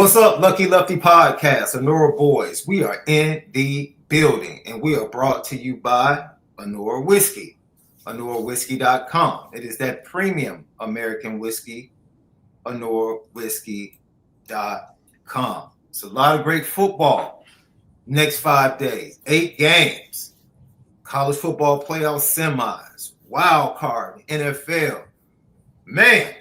What's up, Lucky Lefty Podcast, Honora Boys? We are in the building, and we are brought to you by Honora Whiskey, HonoraWhiskey.com. It is that premium American whiskey, HonoraWhiskey.com. It's a lot of great football. Next 5 days, 8 games, college football playoff semis, wild card, NFL. Man,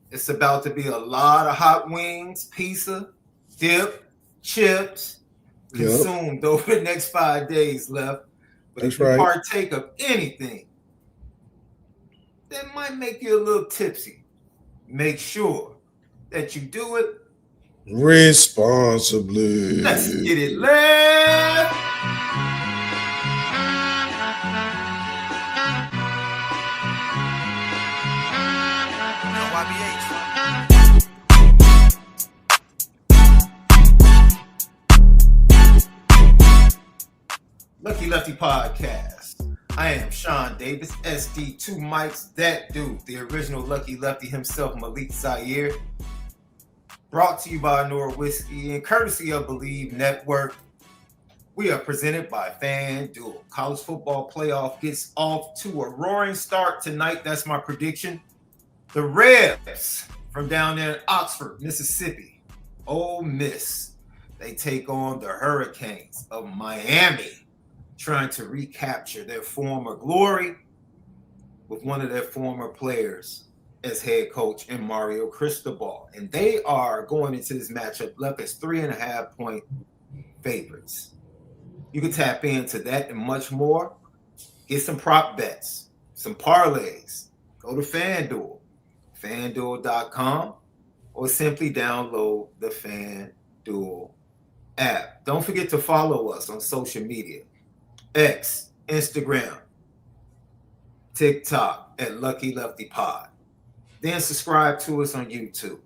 it's about to be a lot of hot wings, pizza, dip, chips consumed over the next 5 days left. But if you partake of anything that might make you a little tipsy, make sure that you do it responsibly. Let's get it left. Lucky Lefty Podcast. I am Shaun Davis, SD, 2 mics, that dude, the original Lucky Lefty himself, MALIK ZAIRE. Brought to you by Honora Whiskey and courtesy of Bleav Network. We are presented by FanDuel. College football playoff gets off to a roaring start tonight. That's my prediction. The Rebs from down there in Oxford, Mississippi, Ole Miss, they take on the Hurricanes of Miami, trying to recapture their former glory with one of their former players as head coach in Mario Cristobal. And they are going into this matchup left as 3.5-point favorites. You can tap into that and much more. Get some prop bets, some parlays. Go to FanDuel, FanDuel.com, or simply download the FanDuel app. Don't forget to follow us on social media. X, Instagram, TikTok at Lucky Lefty Pod. Then subscribe to us on YouTube.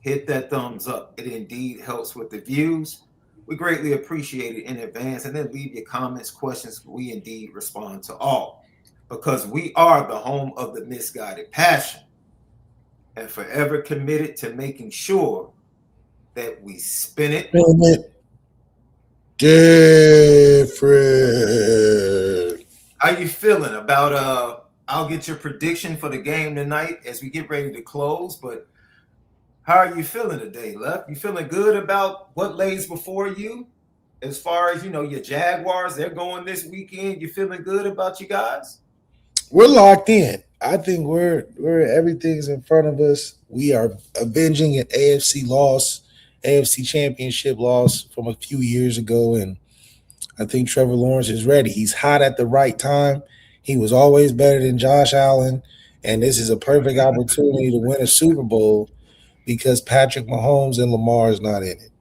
Hit that thumbs up. It indeed helps with the views. We greatly appreciate it in advance. And then leave your comments, questions. We indeed respond to all. Because we are the home of the misguided passion. And forever committed to making sure that we spin it different. How you feeling about I'll get your prediction for the game tonight as we get ready to close, but how are you feeling today, Lef? You feeling good about what lays before you? As far as, your Jaguars, they're going this weekend. You feeling good about you guys? We're locked in. I think we're everything's in front of us. We are avenging an AFC championship loss from a few years ago, and I think Trevor Lawrence is ready. He's hot at the right time. He was always better than Josh Allen, and this is a perfect opportunity to win a Super Bowl because Patrick Mahomes and Lamar is not in it.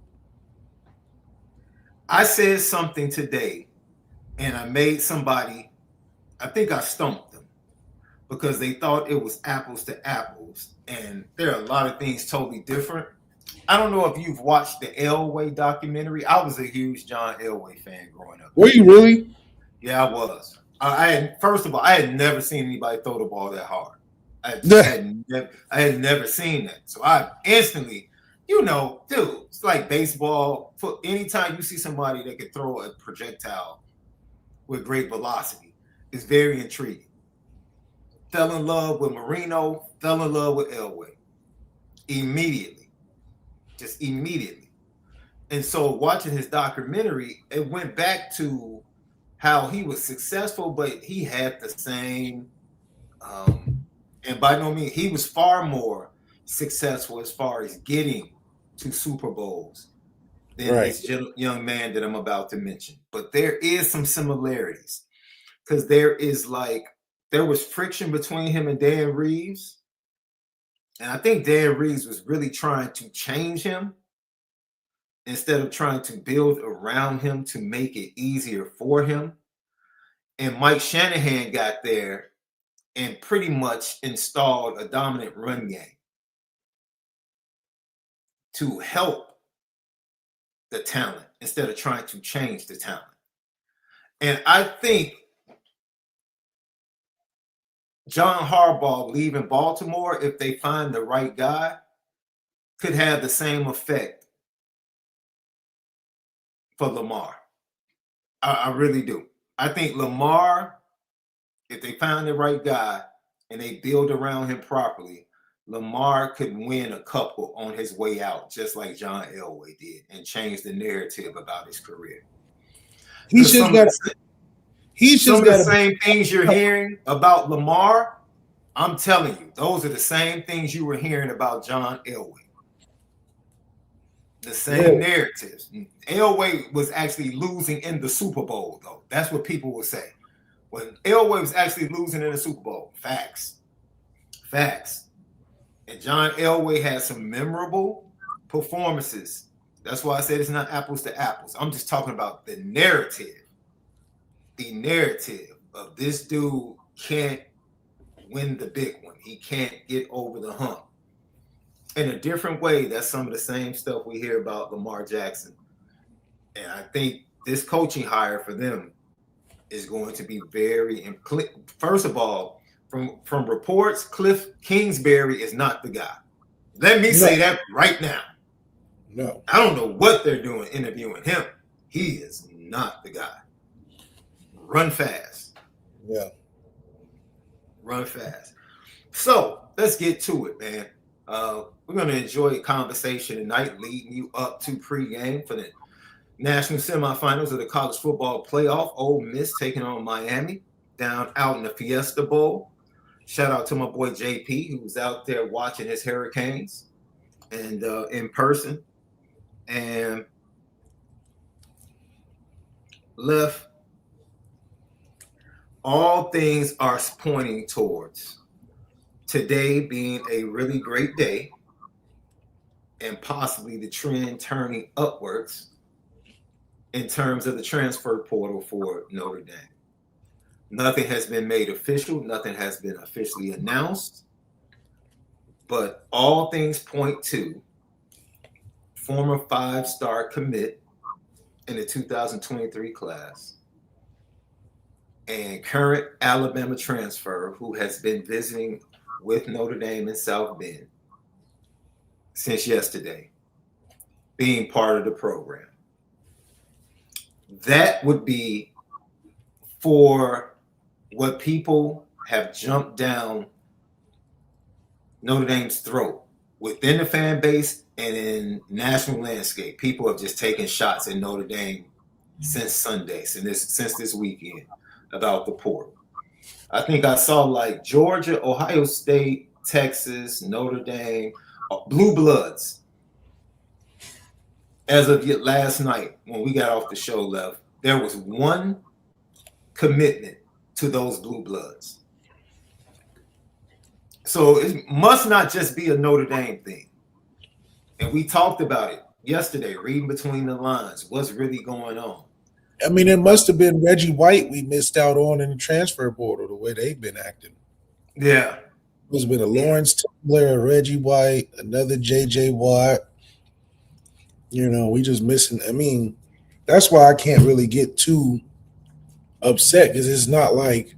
I said something today, and I made somebody, I think I stumped them, because they thought it was apples to apples, and there are a lot of things totally different. I don't know if you've watched the Elway documentary. I was a huge John Elway fan growing up. Were you really? Yeah, I was. First of all, I had never seen anybody throw the ball that hard. I had never seen that. So I instantly, dude, it's like baseball. Anytime you see somebody that can throw a projectile with great velocity, it's very intriguing. Fell in love with Marino, fell in love with Elway. Just immediately. And so watching his documentary, it went back to how he was successful, but he had the same, and by no means, he was far more successful as far as getting to Super Bowls than this young man that I'm about to mention. But there is some similarities because there was friction between him and Dan Reeves. And I think Dan Reeves was really trying to change him instead of trying to build around him to make it easier for him. And Mike Shanahan got there and pretty much installed a dominant run game to help the talent instead of trying to change the talent. And I think John Harbaugh leaving Baltimore, if they find the right guy, could have the same effect for Lamar. I really do. I think Lamar, if they find the right guy and they build around him properly, Lamar could win a couple on his way out, just like John Elway did, and change the narrative about his career. He's just got the same things you're hearing about Lamar. I'm telling you, those are the same things you were hearing about John Elway. The same narratives. Elway was actually losing in the Super Bowl, though. That's what people will say. When Elway was actually losing in the Super Bowl. Facts. And John Elway had some memorable performances. That's why I said it's not apples to apples. I'm just talking about the narrative. The narrative of this dude can't win the big one. He can't get over the hump. In a different way, that's some of the same stuff we hear about Lamar Jackson. And I think this coaching hire for them is going to be very first of all, from reports, Cliff Kingsbury is not the guy. Let me say that right now. No. I don't know what they're doing interviewing him. He is not the guy. Run fast. Yeah. Run fast. So let's get to it, man. We're going to enjoy a conversation tonight, leading you up to pregame for the national semifinals of the college football playoff. Ole Miss taking on Miami down out in the Fiesta Bowl. Shout out to my boy JP, who was out there watching his Hurricanes and in person. And left, all things are pointing towards today being a really great day and possibly the trend turning upwards in terms of the transfer portal for Notre Dame. Nothing has been made official. Nothing has been officially announced. But all things point to former 5-star commit in the 2023 class and current Alabama transfer who has been visiting with Notre Dame in South Bend since yesterday, being part of the program. That would be for what people have jumped down Notre Dame's throat within the fan base and in national landscape. People have just taken shots at Notre Dame since Sunday, since this weekend about the portal. I think I saw like Georgia, Ohio State, Texas, Notre Dame, Blue Bloods. As of last night, when we got off the show, left, there was one commitment to those Blue Bloods. So it must not just be a Notre Dame thing. And we talked about it yesterday, reading between the lines, what's really going on. I mean, it must have been Reggie White we missed out on in the transfer portal, the way they've been acting. Yeah. There's been a Lawrence Taylor, a Reggie White, another J.J. Watt. You know, we just missing. I mean, that's why I can't really get too upset, because it's not like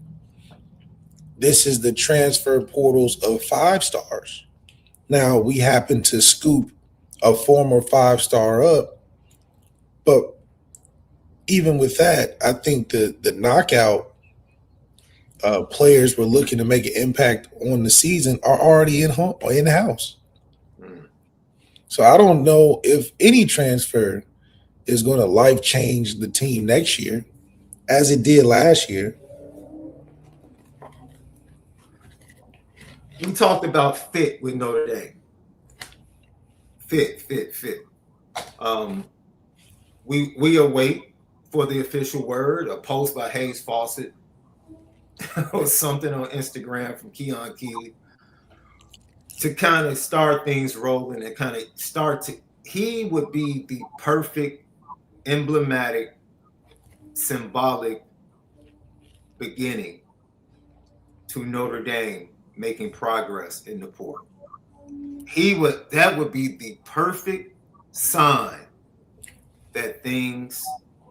this is the transfer portals of 5-stars. Now, we happen to scoop a former 5-star up, but even with that, I think the knockout players we're looking to make an impact on the season are already in-house. So I don't know if any transfer is going to life change the team next year as it did last year. We talked about fit with Notre Dame. Fit. We await for the official word, a post by Hayes Fawcett or something on Instagram from KEELEY to kind of start things rolling and kind of he would be the perfect, emblematic, symbolic beginning to Notre Dame making progress in the portal. That would be the perfect sign that things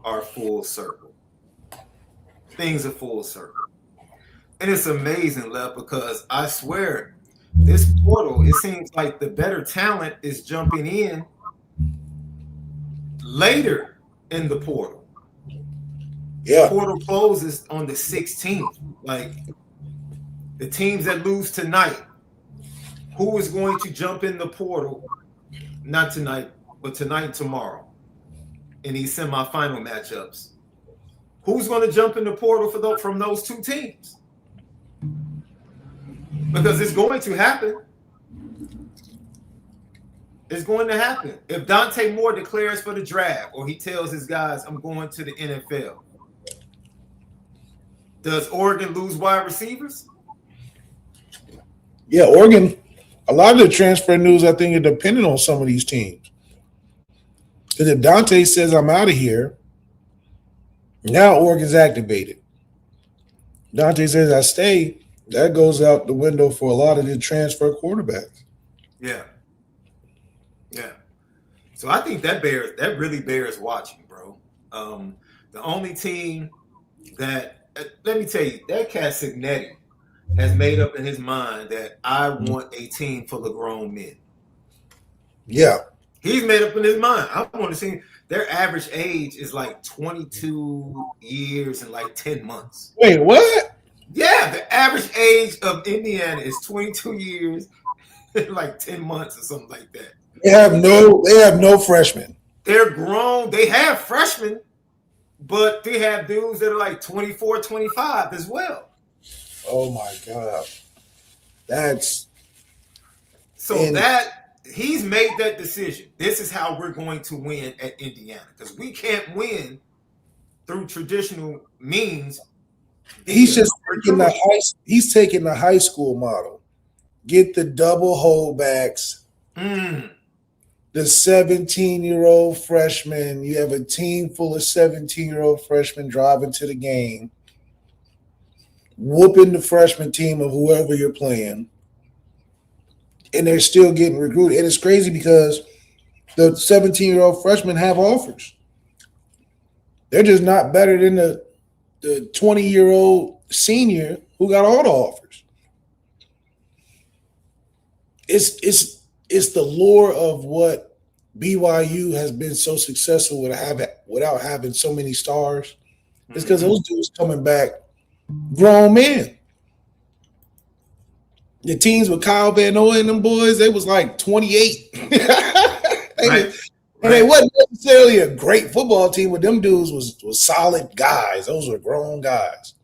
are full circle. Things are full circle. And it's amazing, Lev, because I swear this portal, it seems like the better talent is jumping in later in the portal. Yeah. Portal closes on the 16th. Like, the teams that lose tonight, who is going to jump in the portal? Not tonight, but tonight and tomorrow in these semifinal matchups. Who's going to jump in the portal from those two teams? Because it's going to happen. It's going to happen. If Dante Moore declares for the draft or he tells his guys, I'm going to the NFL, does Oregon lose wide receivers? Yeah, Oregon, a lot of the transfer news, I think, is dependent on some of these teams. Because if Dante says, I'm out of here, now Oregon's activated. Dante says, I stay, that goes out the window for a lot of the transfer quarterbacks. Yeah. Yeah. So I think that really bears watching, bro. The only team that, let me tell you, that cat Signetti has made up in his mind that I want a team full of grown men. Yeah. He's made up in his mind. I want to see their average age is like 22 years and like 10 months. Wait, what? Yeah, the average age of Indiana is 22 years and like 10 months or something like that. They have no freshmen. They're grown. They have freshmen, but they have dudes that are like 24, 25 as well. Oh my God. That's that he's made that decision. This is how we're going to win at Indiana because we can't win through traditional means. He's taking the high school model. Get the double holdbacks. The 17-year-old freshman. You have a team full of 17-year-old freshmen driving to the game, whooping the freshman team of whoever you're playing, and they're still getting recruited. And it's crazy because the 17-year-old freshmen have offers. They're just not better than the 20-year-old senior who got all the offers. It's the lure of what BYU has been so successful without having so many stars. It's because those dudes coming back grown men. The teams with Kyle Van Noy and them boys, they was like 28. Right. And they wasn't necessarily a great football team, but them dudes was solid guys. Those were grown guys.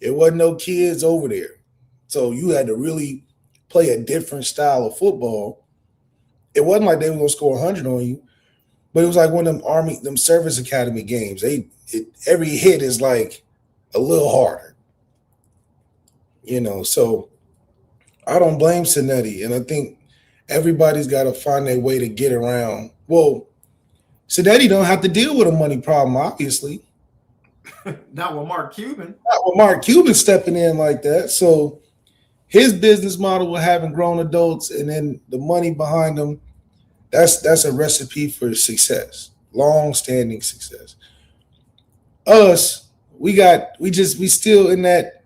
There wasn't no kids over there. So you had to really play a different style of football. It wasn't like they were going to score 100 on you, but it was like one of them service academy games. Every hit is like a little harder. So I don't blame Signetti, and I think everybody's got to find their way to get around. Well, Signetti don't have to deal with a money problem, obviously. Not with Mark Cuban. Not with Mark Cuban stepping in like that. So his business model with having grown adults and then the money behind them, that's a recipe for success, long-standing success. Us, we still in that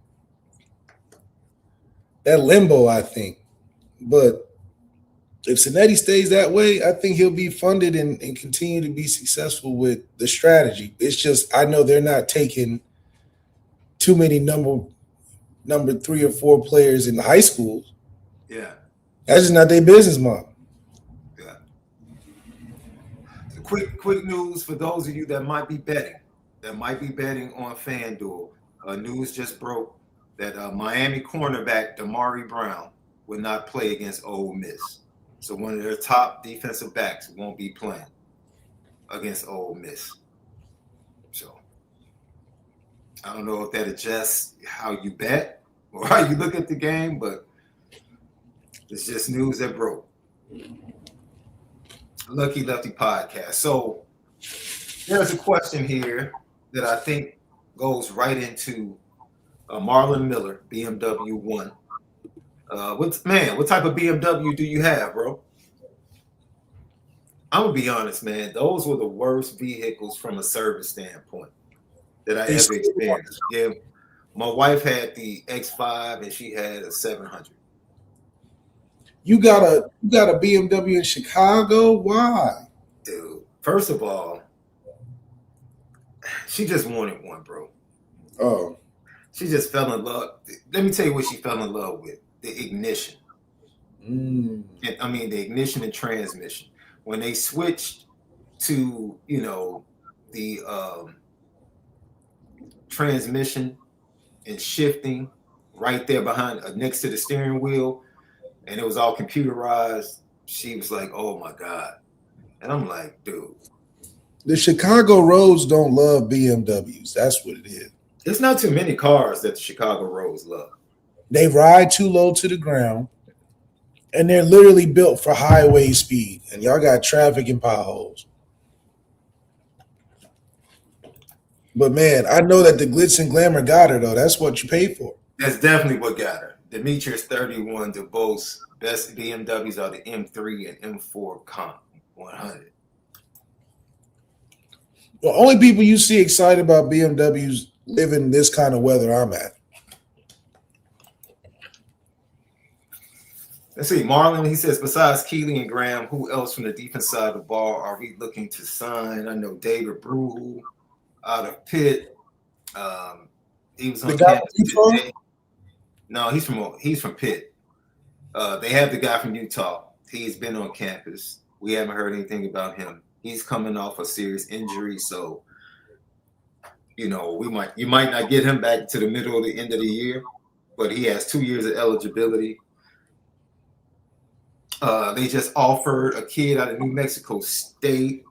limbo, I think. But if Signetti stays that way, I think he'll be funded and continue to be successful with the strategy. It's just I know they're not taking too many number 3 or 4 players in the high schools. Yeah. That's just not their business model. Yeah. So quick news for those of you that might be betting on FanDuel. News just broke that Miami cornerback Damari Brown will not play against Ole Miss. So one of their top defensive backs won't be playing against Ole Miss. So I don't know if that adjusts how you bet or how you look at the game, but it's just news that broke. Lucky Lefty podcast. So there's a question here that I think goes right into Marlon Miller, BMW 1. What type of BMW do you have, bro? I'm gonna be honest, man. Those were the worst vehicles from a service standpoint that I ever experienced. Yeah, my wife had the X5 and she had a 700. You got a BMW in Chicago? Why? Dude, first of all, She just wanted one, bro. Oh, She just fell in love. Let me tell you what she fell in love with: the ignition. I mean, the ignition and transmission. When they switched to, the transmission and shifting right there behind, next to the steering wheel, and it was all computerized, she was like, "Oh my God!" And I'm like, "Dude, the Chicago roads don't love BMWs. That's what it is. it's not too many cars that the Chicago roads love." They ride too low to the ground, and they're literally built for highway speed. And y'all got traffic and potholes. But man, I know that the glitz and glamour got her though. That's what you pay for. That's definitely what got her. Demetrius 31 DeBose best BMWs are the M3 and M4 Comp 100. The only people you see excited about BMWs live in this kind of weather I'm at. Let's see. Marlon, he says, besides Keeley and Graham, who else from the defense side of the ball are we looking to sign? I know David Brew out of Pitt. He was on campus today. No, he's from Pitt. They have the guy from Utah. He's been on campus. We haven't heard anything about him. He's coming off a serious injury, so you might not get him back to the middle of the end of the year, but he has 2 years of eligibility. They just offered a kid out of New Mexico State,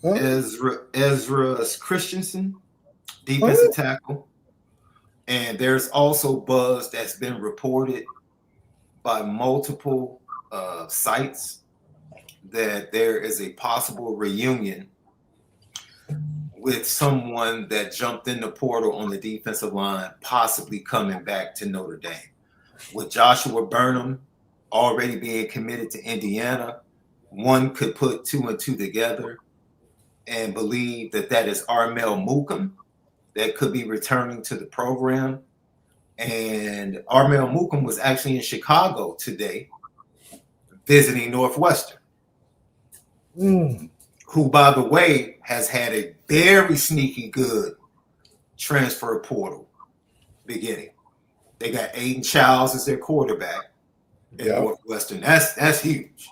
Ezra Christensen, defensive tackle. And there's also buzz that's been reported by multiple sites that there is a possible reunion with someone that jumped in the portal on the defensive line, possibly coming back to Notre Dame. With Joshua Burnham already being committed to Indiana, one could put 2 and 2 together and believe that is ARMEL MUKAM that could be returning to the program. And ARMEL MUKAM was actually in Chicago today visiting Northwestern, who, by the way, has had a very sneaky good transfer portal beginning. They got Aiden Childs as their quarterback in Northwestern. That's huge.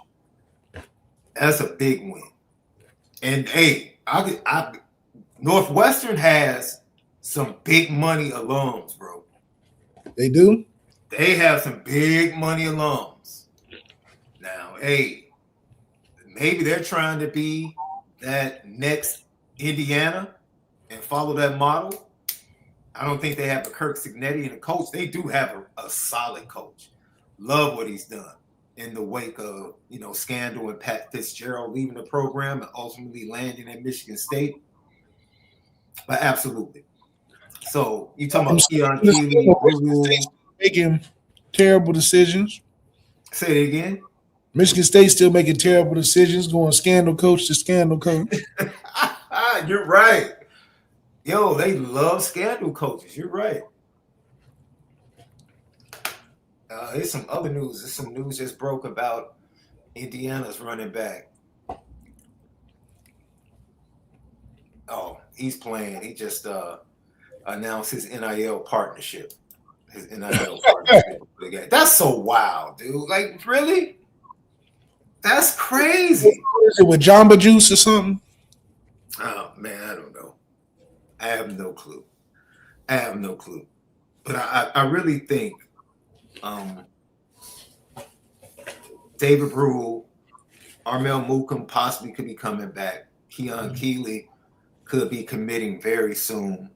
That's a big win. And hey, Northwestern has some big money alums, bro. They do? They have some big money alums. Now, hey, maybe they're trying to be that next Indiana and follow that model. I don't think they have a Kirk Cignetti and a coach. They do have a solid coach. Love what he's done in the wake of, scandal and Pat Fitzgerald leaving the program and ultimately landing at Michigan State. But absolutely. So you talking about Keon Keeley making terrible decisions? Say it again. Michigan State still making terrible decisions, going scandal coach to scandal coach. You're right. Yo, they love scandal coaches. You're right. There's some other news. There's some news just broke about Indiana's running back. Oh, he's playing. He just announced his NIL partnership. That's so wild, dude. Like, really? That's crazy. Is it with Jamba Juice or something? Oh, man, I don't know. I have no clue. But I really think David Brew, ARMEL MUKAM possibly could be coming back. Keon Keeley could be committing very soon.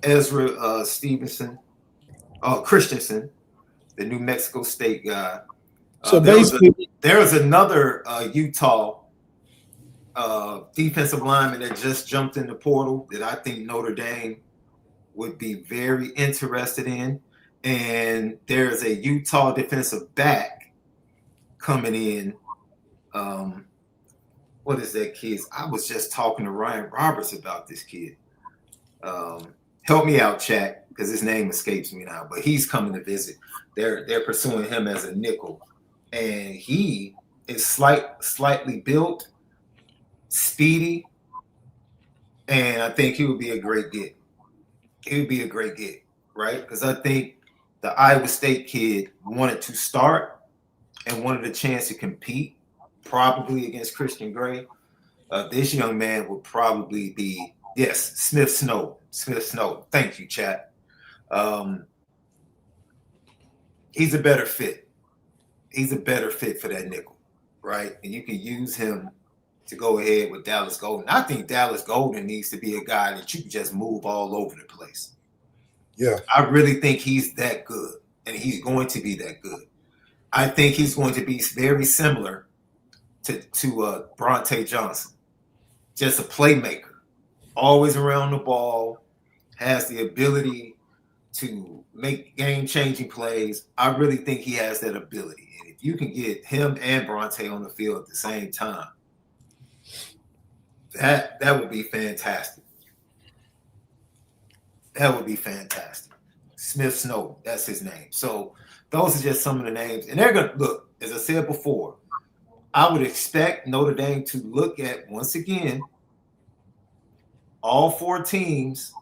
Ezra Christensen, the New Mexico State guy. So basically, there was another Utah defensive lineman that just jumped in the portal that I think Notre Dame would be very interested in. And there's a Utah defensive back coming in. What is that kid? I was just talking to Ryan Roberts about this kid. Help me out, chat, because his name escapes me now. But he's coming to visit. They're pursuing him as a nickel, and he is slightly built. speedy, and I think he would be a great get. He would be a great get, right? Because I think the Iowa State kid wanted to start and wanted a chance to compete, probably against Christian Gray. This young man would probably be, yes, Smith Snow. Smith Snow. Thank you, chat. He's a better fit. He's a better fit for that nickel, right? And you can use him to go ahead with Dallas Golden. I think Dallas Golden needs to be a guy that you can just move all over the place. Yeah. I really think he's that good, and he's going to be that good. I think he's going to be very similar to Bronte Johnson. Just a playmaker, always around the ball, has the ability to make game-changing plays. I really think he has that ability. And if you can get him and Bronte on the field at the same time, that would be fantastic. That would be fantastic. Smith Snow, that's his name. So those are just some of the names. And they're going to look, as I said before, I would expect Notre Dame to look at, once again, all 4 teams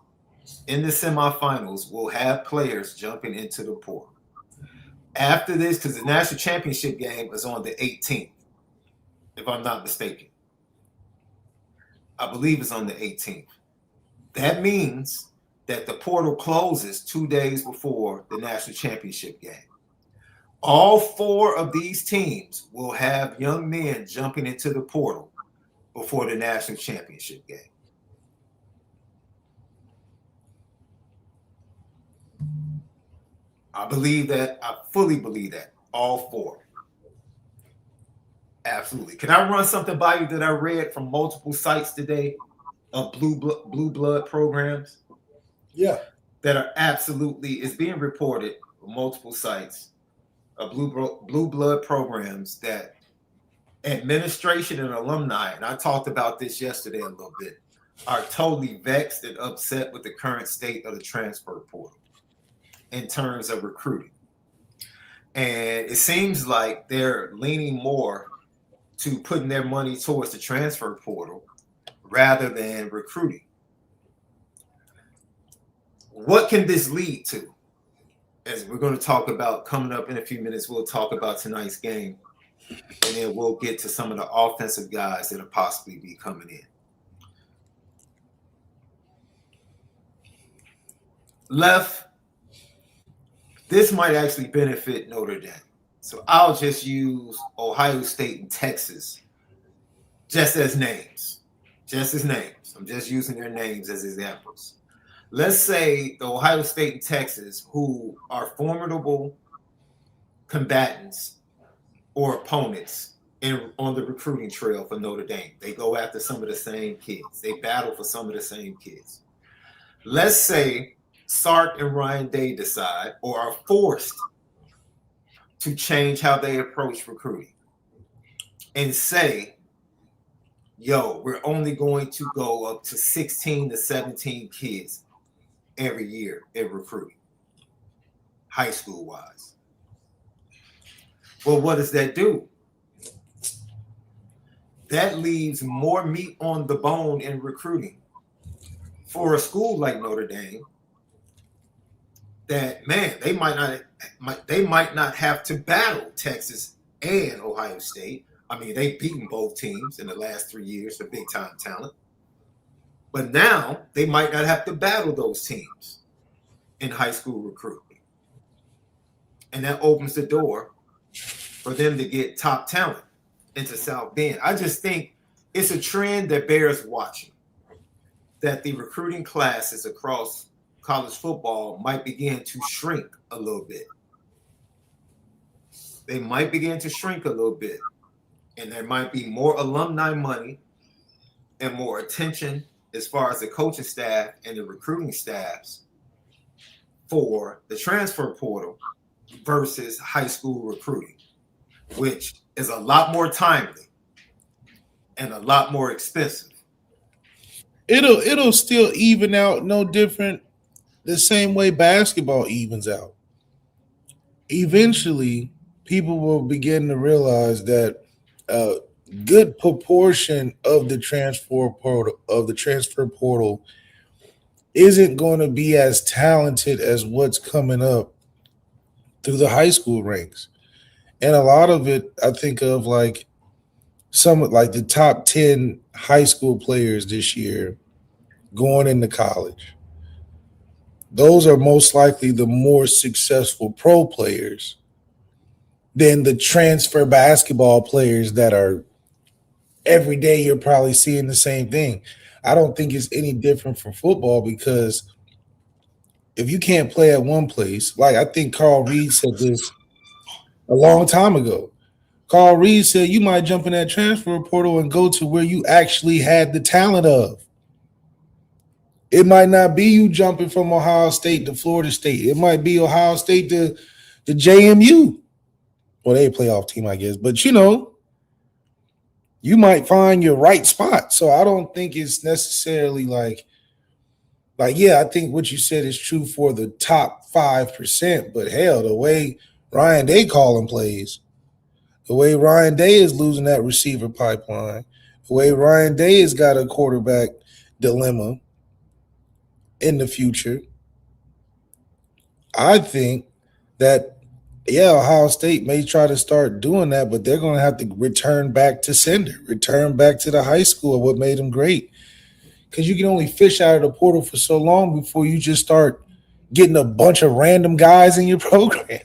in the semifinals will have players jumping into the portal. After this, because the national championship game is on the 18th, if I'm not mistaken. I Bleav it's on the 18th. That means that the portal closes 2 days before the national championship game. All 4 of these teams will have young men jumping into the portal before the national championship game. I Bleav that. I fully Bleav that. All 4. Absolutely. Can I run something by you that I read from multiple sites today of blue blood programs? Yeah. That are absolutely, is being reported from multiple sites of blue blood programs that administration and alumni, and I talked about this yesterday a little bit, are totally vexed and upset with the current state of the transfer portal in terms of recruiting. And it seems like they're leaning more to putting their money towards the transfer portal rather than recruiting. What can this lead to? As we're going to talk about coming up in a few minutes, we'll talk about tonight's game, and then we'll get to some of the offensive guys that'll possibly be coming in. Left, this might actually benefit Notre Dame. So I'll just use Ohio State and Texas just as names. Just as names. I'm just using their names as examples. Let's say the Ohio State and Texas, who are formidable combatants or opponents on the recruiting trail for Notre Dame. They go after some of the same kids. They battle for some of the same kids. Let's say Sark and Ryan Day decide or are forced to change how they approach recruiting and say, yo, we're only going to go up to 16 to 17 kids every year in recruiting, high school wise. Well, what does that do? That leaves more meat on the bone in recruiting for a school like Notre Dame. That, man, they might not have to battle Texas and Ohio State. I mean, they've beaten both teams in the last 3 years for big time talent. But now they might not have to battle those teams in high school recruiting. And that opens the door for them to get top talent into South Bend. I just think it's a trend that bears watching, that the recruiting classes across college football might begin to shrink a little bit. They might begin to shrink a little bit. And there might be more alumni money and more attention as far as the coaching staff and the recruiting staffs for the transfer portal versus high school recruiting, which is a lot more timely and a lot more expensive. It'll still even out, no different the same way basketball evens out. Eventually, people will begin to realize that good proportion of the transfer portal isn't going to be as talented as what's coming up through the high school ranks. And a lot of it, I think of like some like the top 10 high school players this year going into college. Those are most likely the more successful pro players than the transfer basketball players that are every day you're probably seeing the same thing. I don't think it's any different from football because if you can't play at one place, like I think Carl Reed said this a long time ago. Carl Reed said you might jump in that transfer portal and go to where you actually had the talent of. It might not be you jumping from Ohio State to Florida State. It might be Ohio State to JMU. Well, they a playoff team, I guess. But you might find your right spot. So I don't think it's necessarily yeah, I think what you said is true for the top 5%. But hell, the way Ryan Day calling plays, the way Ryan Day is losing that receiver pipeline, the way Ryan Day has got a quarterback dilemma in the future, I think that, yeah, Ohio State may try to start doing that, but they're going to have to return back to sender, return back to the high school of what made them great. Because you can only fish out of the portal for so long before you just start getting a bunch of random guys in your program.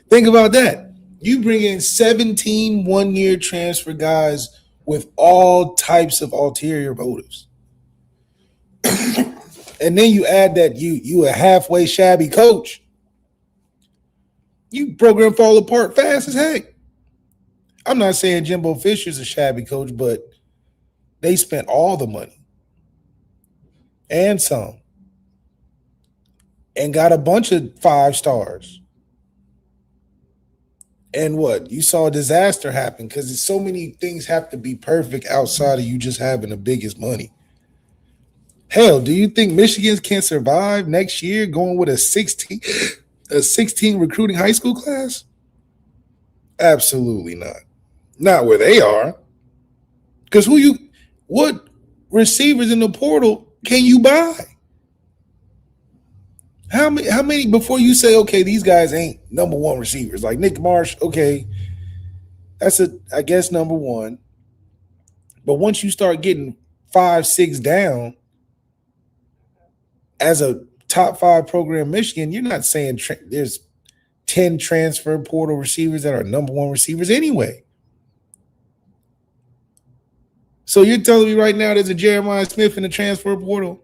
Think about that. You bring in 17 one-year transfer guys with all types of ulterior motives. And then you add that you a halfway shabby coach. You program fall apart fast as heck. I'm not saying Jimbo Fisher's a shabby coach, but they spent all the money and some and got a bunch of 5 stars. And what? You saw a disaster happen because so many things have to be perfect outside of you just having the biggest money. Hell, do you think Michigan can survive next year going with a 16 recruiting high school class? Absolutely not. Not where they are. Because what receivers in the portal can you buy? How many before you say, okay, these guys ain't number one receivers? Like Nick Marsh, okay, that's I guess number one. But once you start getting 5, 6 down as a top 5 program in Michigan, you're not saying there's 10 transfer portal receivers that are number one receivers anyway. So you're telling me right now there's a Jeremiah Smith in the transfer portal?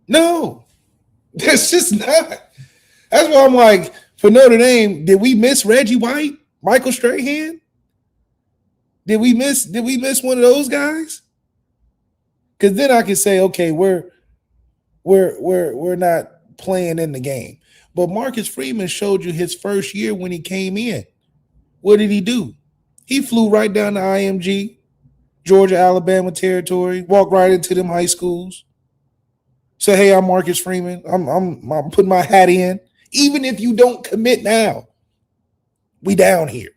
No, there's just not. That's why I'm like, for Notre Dame, did we miss Reggie White, Michael Strahan? Did we miss one of those guys? Because then I can say, okay, we're not playing in the game. But Marcus Freeman showed you his first year when he came in. What did he do? He flew right down to IMG, Georgia, Alabama territory, walked right into them high schools. Say, hey, I'm Marcus Freeman. I'm putting my hat in. Even if you don't commit now, we down here.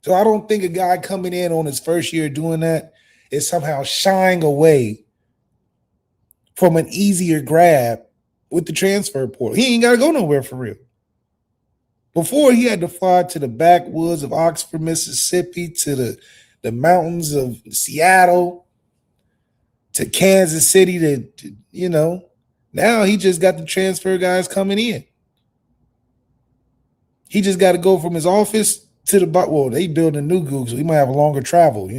So I don't think a guy coming in on his first year doing that is somehow shying away from an easier grab with the transfer portal. He ain't got to go nowhere for real. Before, he had to fly to the backwoods of Oxford, Mississippi, to the mountains of Seattle, to Kansas City, to now he just got the transfer guys coming in. He just got to go from his office to the well, they building new Google, so he might have a longer travel.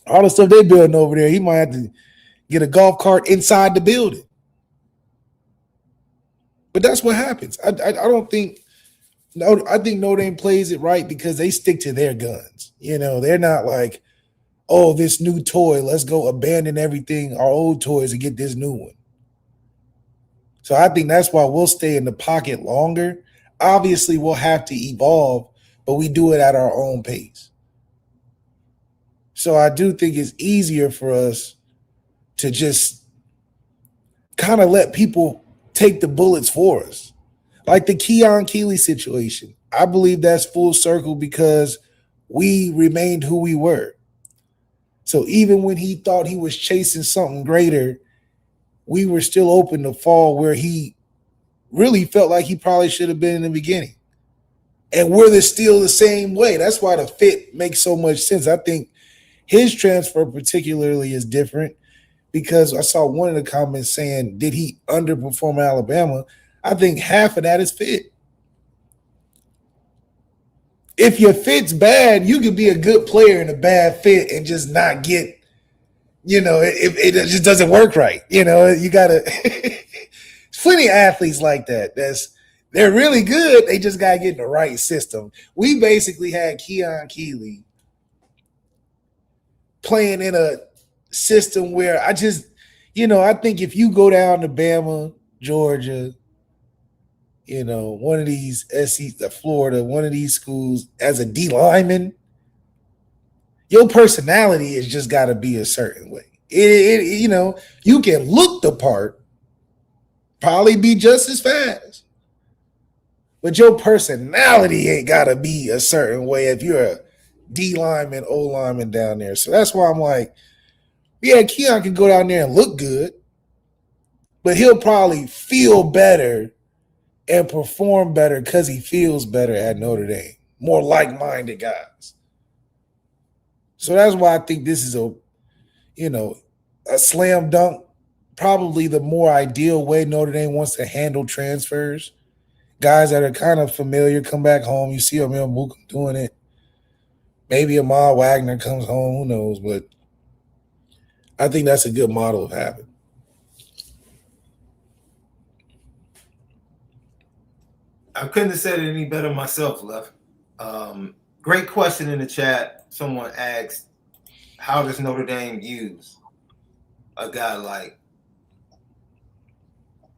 All the stuff they building over there, he might have to get a golf cart inside the building. But that's what happens. I don't think I think Notre Dame plays it right because they stick to their guns. They're not like, oh, this new toy, let's go abandon everything, our old toys, and get this new one. So I think that's why we'll stay in the pocket longer. Obviously, we'll have to evolve, but we do it at our own pace. So I do think it's easier for us to just kind of let people take the bullets for us. Like the KEON Keeley situation. I believe that's full circle because we remained who we were. So even when he thought he was chasing something greater, we were still open to fall where he really felt like he probably should have been in the beginning. And we're still the same way. That's why the fit makes so much sense. I think his transfer particularly is different because I saw one of the comments saying, did he underperform at Alabama? I think half of that is fit. If your fit's bad, you could be a good player in a bad fit and just not get, it just doesn't work right. You got to – plenty of athletes like that. They're really good. They just got to get in the right system. We basically had KEELEY playing in a system where I think if you go down to Bama, Georgia, one of these Florida, one of these schools as a D lineman, your personality has just got to be a certain way. You can look the part, probably be just as fast, but your personality ain't got to be a certain way if you're a D lineman, O lineman down there. So that's why I'm like, yeah, KEON can go down there and look good, but he'll probably feel better and perform better because he feels better at Notre Dame. More like-minded guys. So that's why I think this is a slam dunk, probably the more ideal way Notre Dame wants to handle transfers. Guys that are kind of familiar come back home. You see MUKAM doing it. Maybe Ahmad Wagner comes home. Who knows? But I think that's a good model of having. I couldn't have said it any better myself, Left. Great question in the chat. Someone asked, how does Notre Dame use a guy like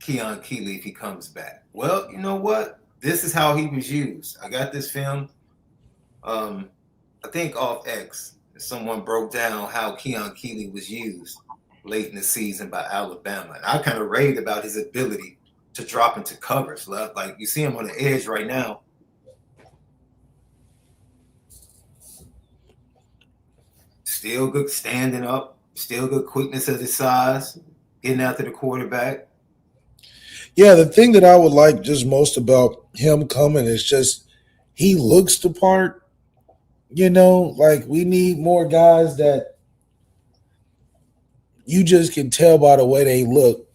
Keon Keeley if he comes back? Well, you know what? This is how he was used. I got this film, I think off X. Someone broke down how Keon Keeley was used late in the season by Alabama. And I kind of raved about his ability to drop into covers, Left. Like, you see him on the edge right now. Still good standing up, still good quickness at his size, getting after the quarterback. Yeah, the thing that I would like just most about him coming is just he looks the part. Like we need more guys that you just can tell by the way they look.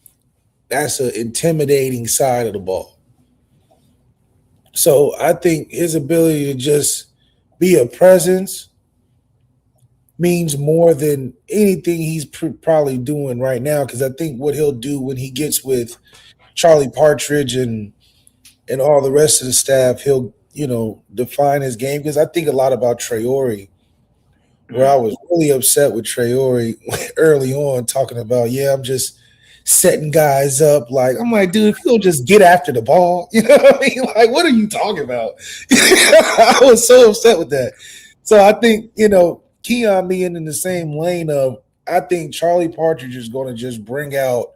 That's an intimidating side of the ball. So I think his ability to just be a presence means more than anything he's probably doing right now. Because I think what he'll do when he gets with Charlie Partridge and all the rest of the staff, he'll define his game. Because I think a lot about Traore, where I was really upset with Traore early on, talking about, I'm just setting guys up. Like, I'm like, dude, if you'll just get after the ball, you know what I mean? Like, what are you talking about? I was so upset with that. So I think, Keon being in the same lane of, I think Charlie Partridge is going to just bring out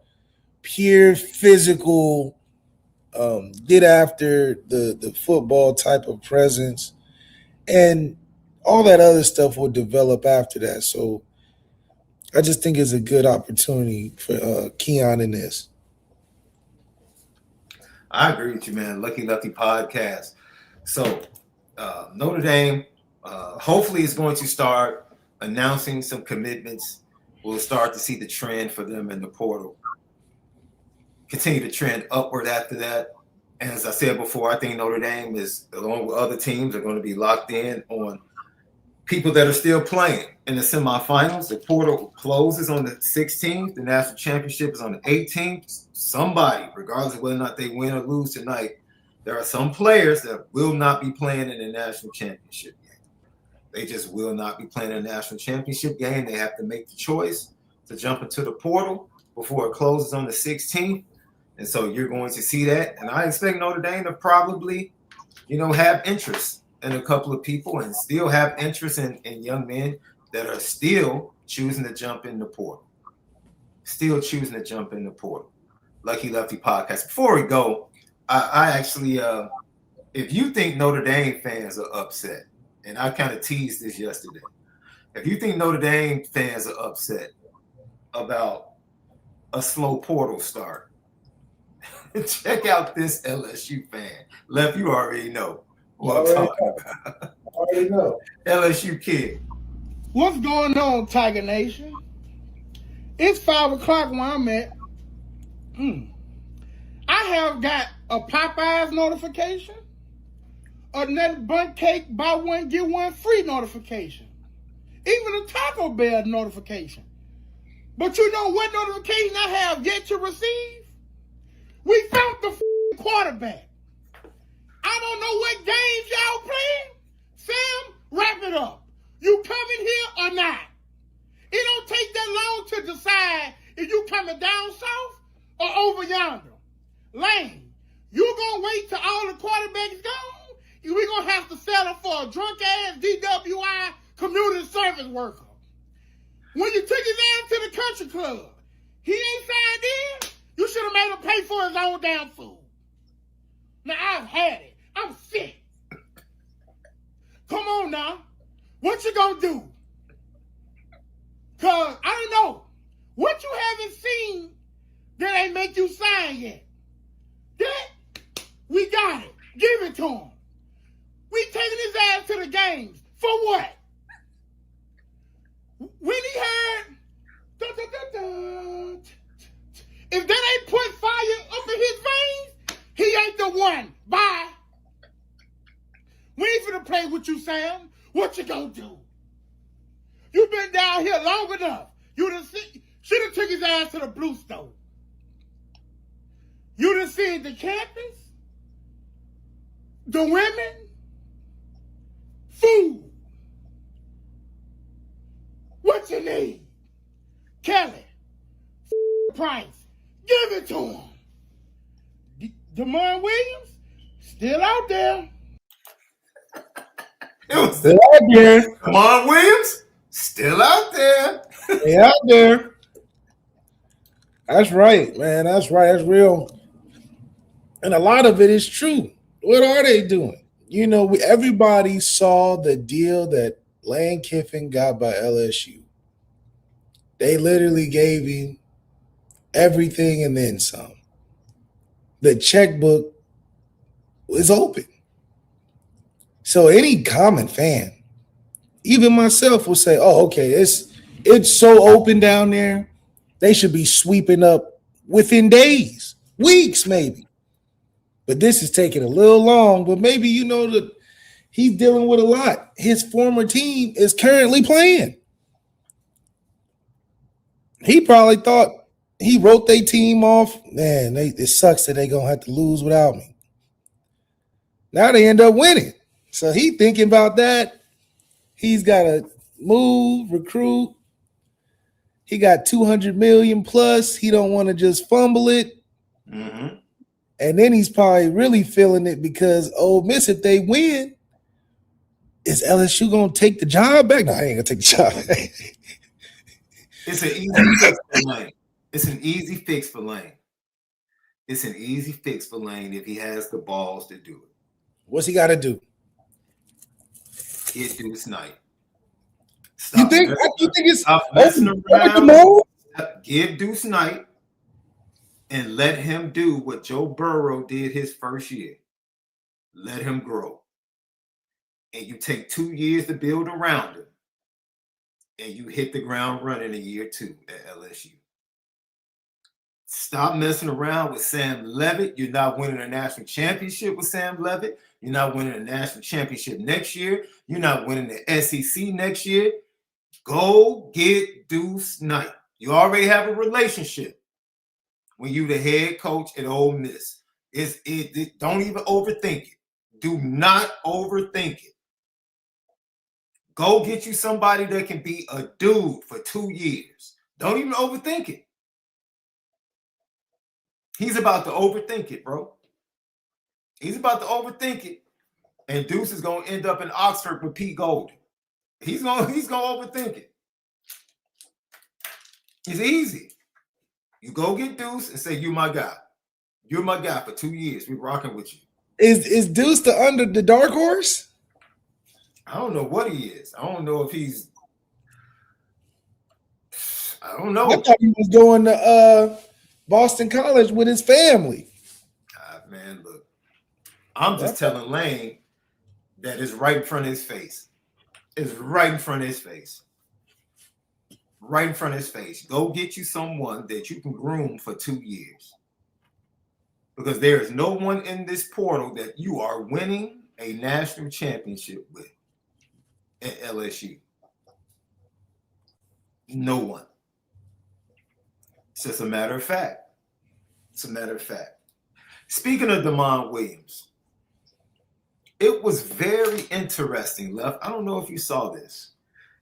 pure physical, get after the football type of presence, and all that other stuff will develop after that. So I just think it's a good opportunity for Keon in this. I agree with you, man. Lucky Lefty podcast. So Notre Dame hopefully is going to start announcing some commitments. We'll start to see the trend for them in the portal continue to trend upward after that. And as I said before, I think Notre Dame is, along with other teams, are going to be locked in on people that are still playing in the semifinals. The portal closes on the 16th. The national championship is on the 18th. Somebody, regardless of whether or not they win or lose tonight, there are some players that will not be playing in the national championship game. They just will not be playing in the national championship game. They have to make the choice to jump into the portal before it closes on the 16th. And so you're going to see that. And I expect Notre Dame to probably, have interest in a couple of people and still have interest in young men that are still choosing to jump in the portal. Lucky Lefty podcast. Before we go, I actually if you think Notre Dame fans are upset, and I kind of teased this yesterday, if you think Notre Dame fans are upset about a slow portal start, check out this LSU fan. Left, you already know what I'm talking about. Already know. LSU kid. What's going on, Tiger Nation? It's 5 o'clock where I'm at. I have got a Popeyes notification, another Bun Cake buy one get one free notification, even a Taco Bell notification. But you know what notification I have yet to receive? We found the quarterback. I don't know what games y'all playing. Sam, wrap it up. You coming here or not? It don't take that long to decide if you coming down south or over yonder. Lane, you gonna wait till all the quarterbacks gone? We gonna have to settle for a drunk ass DWI community service worker. When you took his ass to the country club, he ain't signed in. You should have made him pay for his own damn food. Now I've had it. I'm sick. Come on now. What you gonna do? Cause I don't know. What you haven't seen that ain't make you sign yet? That we got it. Give it to him. We taking his ass to the games. For what? When he heard if that ain't put fire up in his veins, he ain't the one. Bye. We ain't finna play with you, Sam. What you gonna do? You been down here long enough. You done should have took his ass to the Blue Stone. You done seen the campus, the women, food. What you need? Kelly, Price, give it to him. DeMar Williams, still out there. It was Still out there. DeMar Williams, still out there. They out there. That's right, man. That's right. That's real. And a lot of it is true. What are they doing? You know, everybody saw the deal that Lane Kiffin got by LSU. They literally gave him everything and then some. The checkbook was open. So any common fan, even myself, will say, oh, okay, it's so open down there. They should be sweeping up within days, weeks maybe. But this is taking a little long, but maybe you know that he's dealing with a lot. His former team is currently playing. He probably thought he wrote their team off. Man, it sucks that they're going to have to lose without me. Now they end up winning. So he thinking about that. He's got to move, recruit. He got $200 million plus. He don't want to just fumble it. Mm-hmm. And then he's probably really feeling it because Ole Miss, if they win, is LSU going to take the job back? No, I ain't going to take the job back. It's an easy fix for Lane. It's an easy fix for Lane. It's an easy fix for Lane if he has the balls to do it. What's he got to do? Get Deuce Knight. You think it's stop messing around? Give Deuce Knight and let him do what Joe Burrow did his first year. Let him grow. And you take 2 years to build around him. And you hit the ground running in year 2 at LSU. Stop messing around with Sam Leavitt. You're not winning a national championship with Sam Leavitt. You're not winning a national championship next year. You're not winning the SEC next year. Go get Deuce Knight. You already have a relationship when you're the head coach at Ole Miss. Don't even overthink it. Do not overthink it. Go get you somebody that can be a dude for 2 years. Don't even overthink it. He's about to overthink it, bro. He's about to overthink it. And Deuce is going to end up in Oxford with Pete Golden. He's going to overthink it. It's easy. You go get Deuce and say, you're my guy. You're my guy for 2 years. We're rocking with you. Is Deuce the dark horse? I don't know what he is. I don't know if he's. I don't know. I thought he was going to Boston College with his family. Man, look, I'm just telling Lane that it's right in front of his face. It's right in front of his face. Right in front of his face. Go get you someone that you can groom for 2 years. Because there is no one in this portal that you are winning a national championship with at LSU. No one. It's just a matter of fact. It's a matter of fact. Speaking of Damon Williams, it was very interesting, Left. I don't know if you saw this.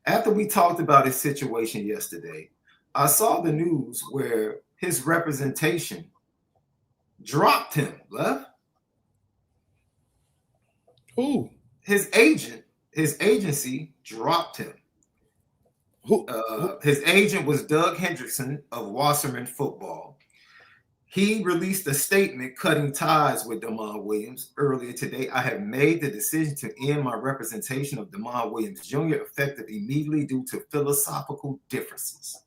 After we talked about his situation yesterday, I saw the news where his representation dropped him, Left. Who? His agency dropped him. Who? His agent was Doug Hendrickson of Wasserman Football. He released a statement cutting ties with Damon Williams earlier today. I have made the decision to end my representation of Damon Williams Jr. effective immediately due to philosophical differences.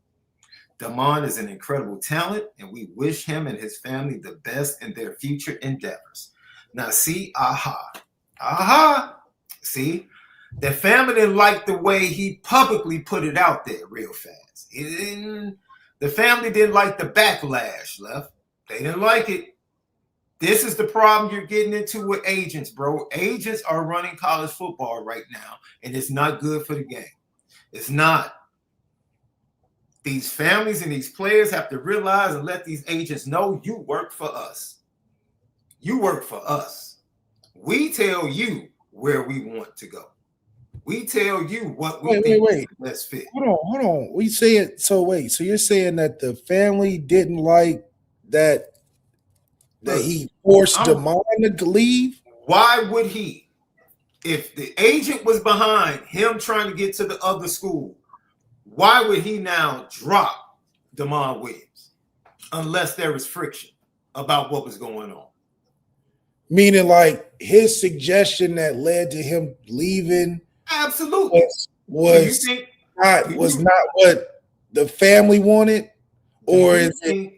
Damon is an incredible talent, and we wish him and his family the best in their future endeavors. Now, see, see, the family didn't like the way he publicly put it out there real fast. The family didn't like the backlash, Left. They didn't like it. This is the problem you're getting into with agents, bro. Agents are running college football right now, and it's not good for the game. It's not. These families and these players have to realize and let these agents know you work for us. You work for us. We tell you where we want to go. We tell you what we think is the best fit. Hold on. We say it. So you're saying that the family didn't like that he forced Damon to leave? Why would he? If the agent was behind him trying to get to the other school, why would he now drop Damon Williams? Unless there was friction about what was going on. Meaning like his suggestion that led to him leaving absolutely was not what the family wanted? Or is it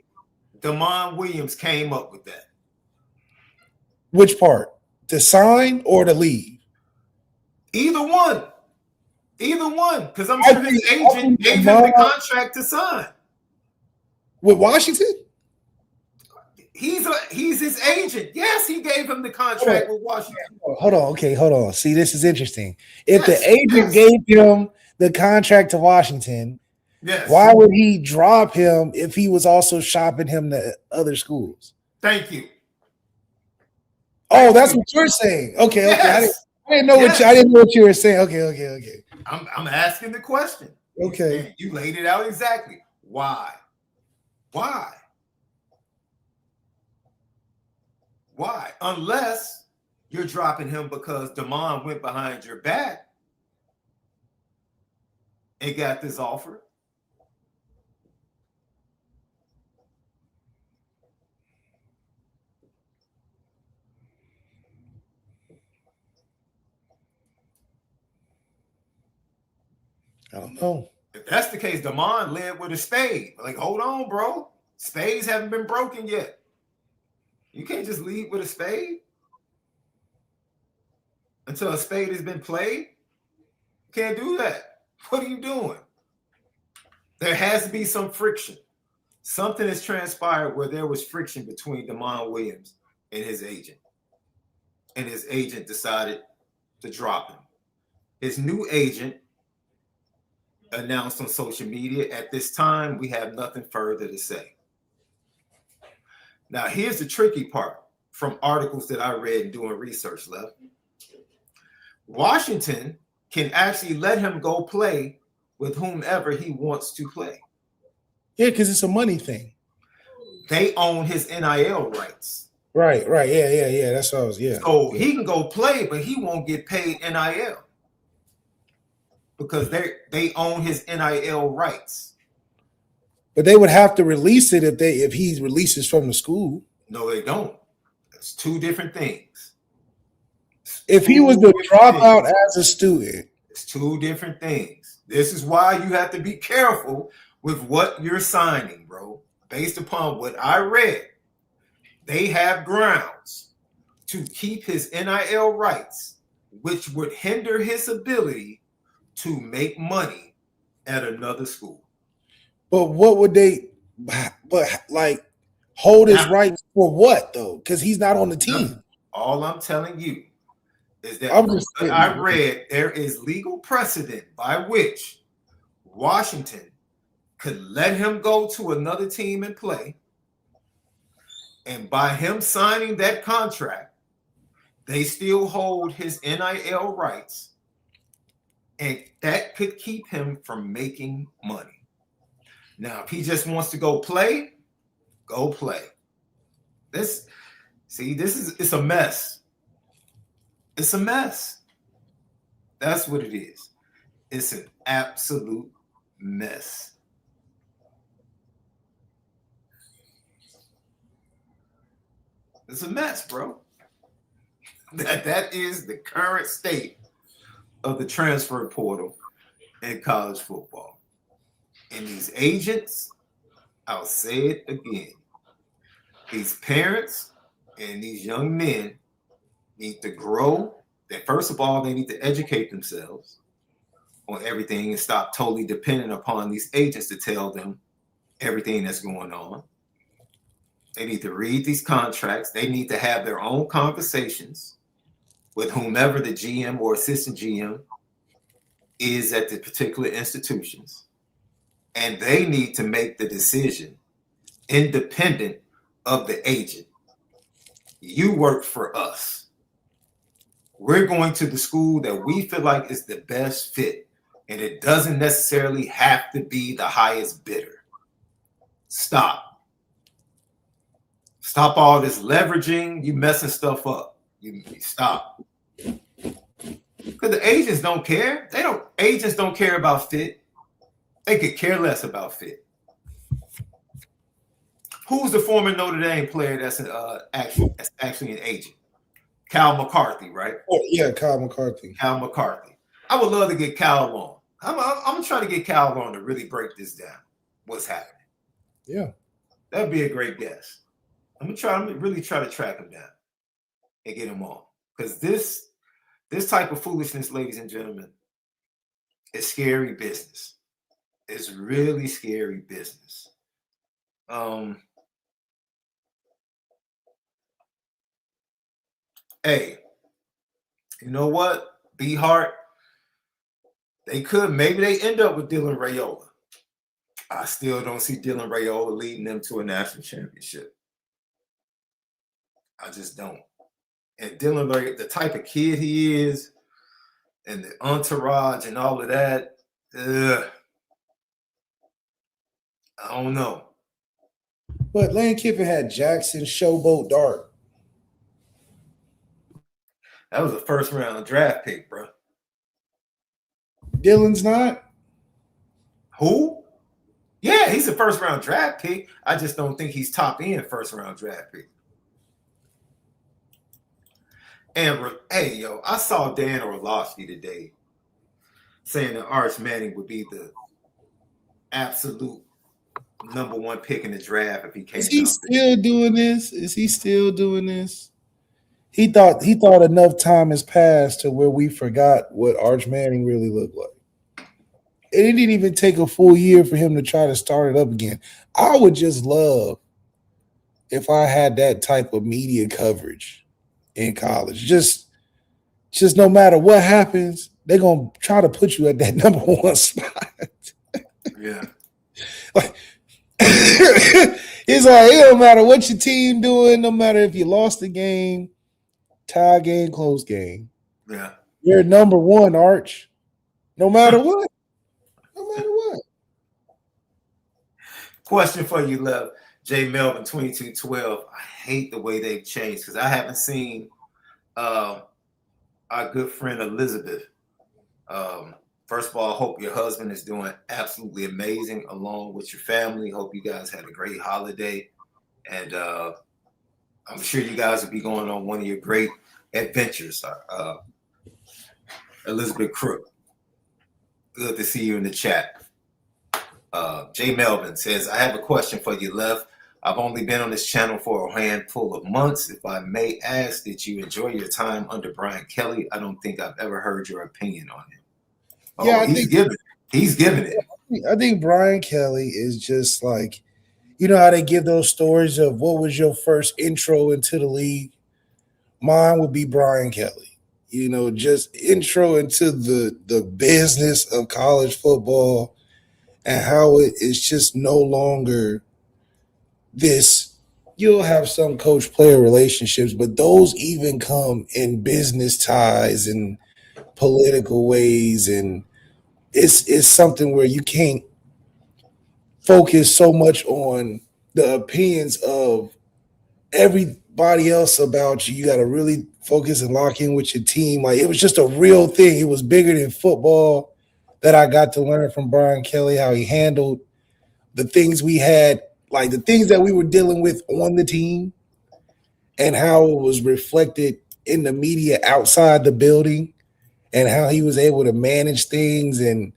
Damon Williams came up with that? Which part? To sign or to leave? Either one. Because I'm sure his agent gave him the contract to sign. With Washington? He's his agent. Yes, he gave him the contract with Washington. Hold on. See, this is interesting. If the agent gave him the contract to Washington, why would he drop him if he was also shopping him to other schools? Thank you. Oh, that's what you're saying. Okay. I didn't know what you were saying. Okay. I'm asking the question. Okay. You laid it out exactly. Why? Unless you're dropping him because Damon went behind your back and got this offer. I don't know. If that's the case, Damon led with a spade. Like, hold on, bro. Spades haven't been broken yet. You can't just lead with a spade until a spade has been played. You can't do that. What are you doing? There has to be some friction. Something has transpired where there was friction between Damon Williams and his agent. And his agent decided to drop him. His new agent announced on social media, at this time, we have nothing further to say. Now, here's the tricky part from articles that I read and doing research, Left. Washington can actually let him go play with whomever he wants to play. Yeah, because it's a money thing. They own his NIL rights. Right. Yeah. That's what I was, So he can go play, but he won't get paid NIL because they own his NIL rights. But they would have to release it if he releases from the school. No, they don't. That's two different things. If he was to drop out as a student, it's two different things. This is why you have to be careful with what you're signing, bro. Based upon what I read, they have grounds to keep his NIL rights, which would hinder his ability to make money at another school. but what would they? But like, hold his rights for what though? Because he's not on the team. All I'm telling you is that what I read there is legal precedent by which Washington could let him go to another team and play. And by him signing that contract, they still hold his NIL rights. And that could keep him from making money. Now, if he just wants to go play, go play. It's a mess. It's a mess. That's what it is. It's an absolute mess. It's a mess, bro. That is the current state of the transfer portal in college football. And these agents, I'll say it again, these parents and these young men need to grow. That first of all, they need to educate themselves on everything and stop totally dependent upon these agents to tell them everything that's going on. They need to read these contracts. They need to have their own conversations with whomever the GM or assistant GM is at the particular institutions. And they need to make the decision independent of the agent. You work for us. We're going to the school that we feel like is the best fit. And it doesn't necessarily have to be the highest bidder. Stop. Stop all this leveraging. You messing stuff up. You stop. Because the agents don't care. Agents don't care about fit. They could care less about fit. Who's the former Notre Dame player that's actually an agent? Cal McCarthy, right? Oh, yeah, Cal McCarthy. Cal McCarthy. I would love to get Cal on. I'm trying to get Cal on to really break this down. What's happening? Yeah. That'd be a great guess. I'm gonna really try to track him down and get him on. Because this type of foolishness, ladies and gentlemen, is scary business. It's really scary business. Hey, you know what? Be Hart. Maybe they end up with Dylan Raiola. I still don't see Dylan Raiola leading them to a national championship. I just don't. And Dylan, the type of kid he is, and the entourage and all of that, I don't know. But Lane Kiffin had Jackson, Showboat, Dart. That was a first-round draft pick, bro. Dylan's not? Who? Yeah, he's a first-round draft pick. I just don't think he's top-end first-round draft pick. And, hey, yo, I saw Dan Orlovsky today saying that Arch Manning would be the absolute number one pick in the draft if he came. Is he still doing this? He thought enough time has passed to where we forgot what Arch Manning really looked like. And it didn't even take a full year for him to try to start it up again. I would just love if I had that type of media coverage in college. Just no matter what happens, they're gonna try to put you at that number one spot. Yeah. Like it's like it don't matter what your team doing, no matter if you lost the game, tie game, close game. Yeah. You're number one, Arch. No matter what. No matter what. Question for you, Lev. J Melvin 2212. I hate the way they've changed because I haven't seen our good friend Elizabeth. First of all, I hope your husband is doing absolutely amazing along with your family. Hope you guys had a great holiday. And I'm sure you guys will be going on one of your great adventures. Elizabeth Crook, good to see you in the chat. Jay Melvin says, I have a question for you, Left. I've only been on this channel for a handful of months. If I may ask, did you enjoy your time under Brian Kelly? I don't think I've ever heard your opinion on him. Yeah, He's giving it. I think Brian Kelly is just like, you know how they give those stories of what was your first intro into the league? Mine would be Brian Kelly. You know, just intro into the business of college football and how it is just no longer this. You'll have some coach player relationships, but those even come in business ties and political ways, and it's something where you can't focus so much on the opinions of everybody else about you. You got to really focus and lock in with your team. Like, it was just a real thing. It was bigger than football that I got to learn from Brian Kelly, how he handled the things we had, like the things that we were dealing with on the team, and how it was reflected in the media outside the building, and how he was able to manage things, and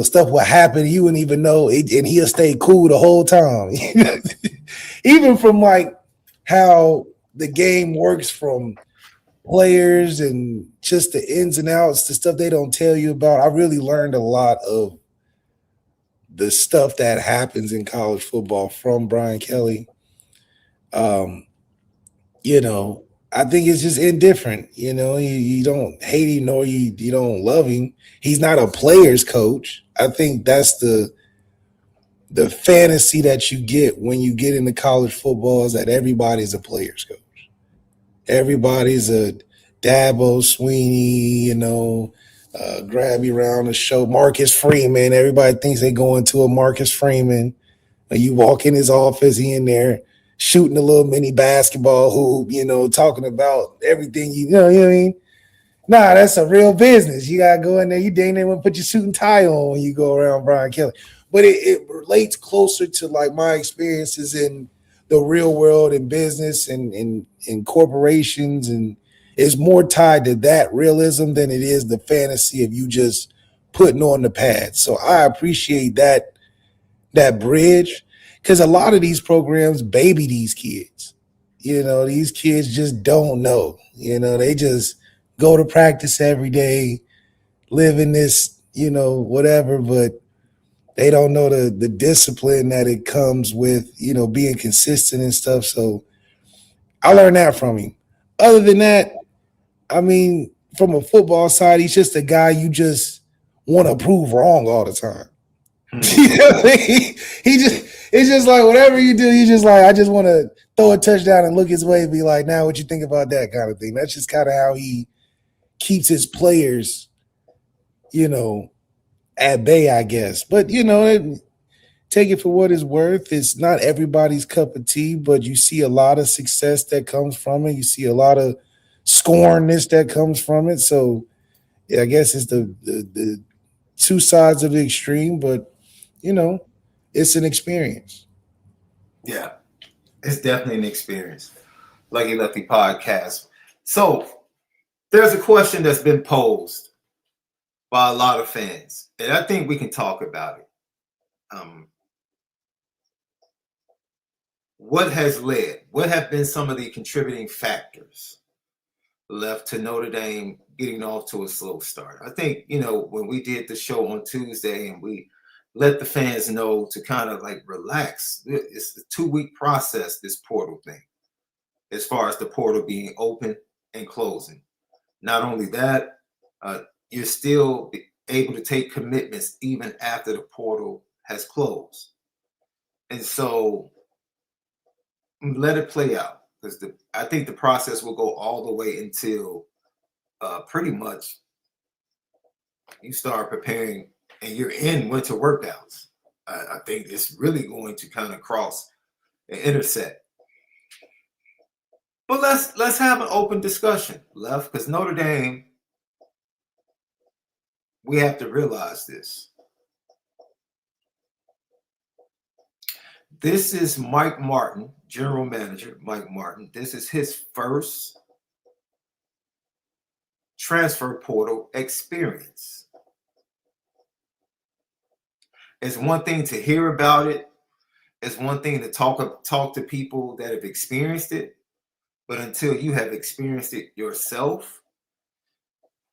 stuff would happen you wouldn't even know it, and he'll stay cool the whole time. Even from like how the game works, from players and just the ins and outs, the stuff they don't tell you about. I really learned a lot of the stuff that happens in college football from Brian Kelly. Um, I think it's just indifferent. You don't hate him nor you don't love him. He's not a player's coach. I think that's the fantasy that you get when you get into college football, is that everybody's a player's coach. Everybody's a Dabo Sweeney, grab you around the show. Marcus Freeman. Everybody thinks they go into a Marcus Freeman. You walk in his office, he in there shooting a little mini basketball hoop, talking about everything, you know what I mean? Nah, that's a real business. You got to go in there. You dang near want to put your suit and tie on when you go around Brian Kelly. But it relates closer to like my experiences in the real world and business and in corporations, and it's more tied to that realism than it is the fantasy of you just putting on the pads. So I appreciate that bridge, because a lot of these programs baby these kids. These kids just don't know. They just go to practice every day, live in this, whatever, but they don't know the discipline that it comes with, being consistent and stuff. So I learned that from him. Other than that, I mean, from a football side, he's just a guy you just want to prove wrong all the time. You know what I mean? It's just like whatever you do, you just like, I just want to throw a touchdown and look his way and be like, now what you think about that kind of thing. That's just kind of how he keeps his players, at bay, I guess. But, take it for what it's worth. It's not everybody's cup of tea, but you see a lot of success that comes from it. You see a lot of scornness that comes from it. So yeah, I guess it's the two sides of the extreme, but it's an experience. Yeah, it's definitely an experience. Lucky Lefty podcast. So there's a question that's been posed by a lot of fans, and I think we can talk about it. What have been some of the contributing factors left to Notre Dame getting off to a slow start? I think, when we did the show on Tuesday and we let the fans know to kind of like relax, it's a 2-week process, this portal thing, as far as the portal being open and closing. Not only that, you're still able to take commitments even after the portal has closed. And so let it play out, because I think the process will go all the way until pretty much you start preparing and you're in winter workouts. I think it's really going to kind of cross and intersect. But let's have an open discussion, Left, because Notre Dame, we have to realize this. This is Mike Martin, general manager Mike Martin. This is his first transfer portal experience. It's one thing to hear about it. It's one thing to talk to people that have experienced it. But until you have experienced it yourself,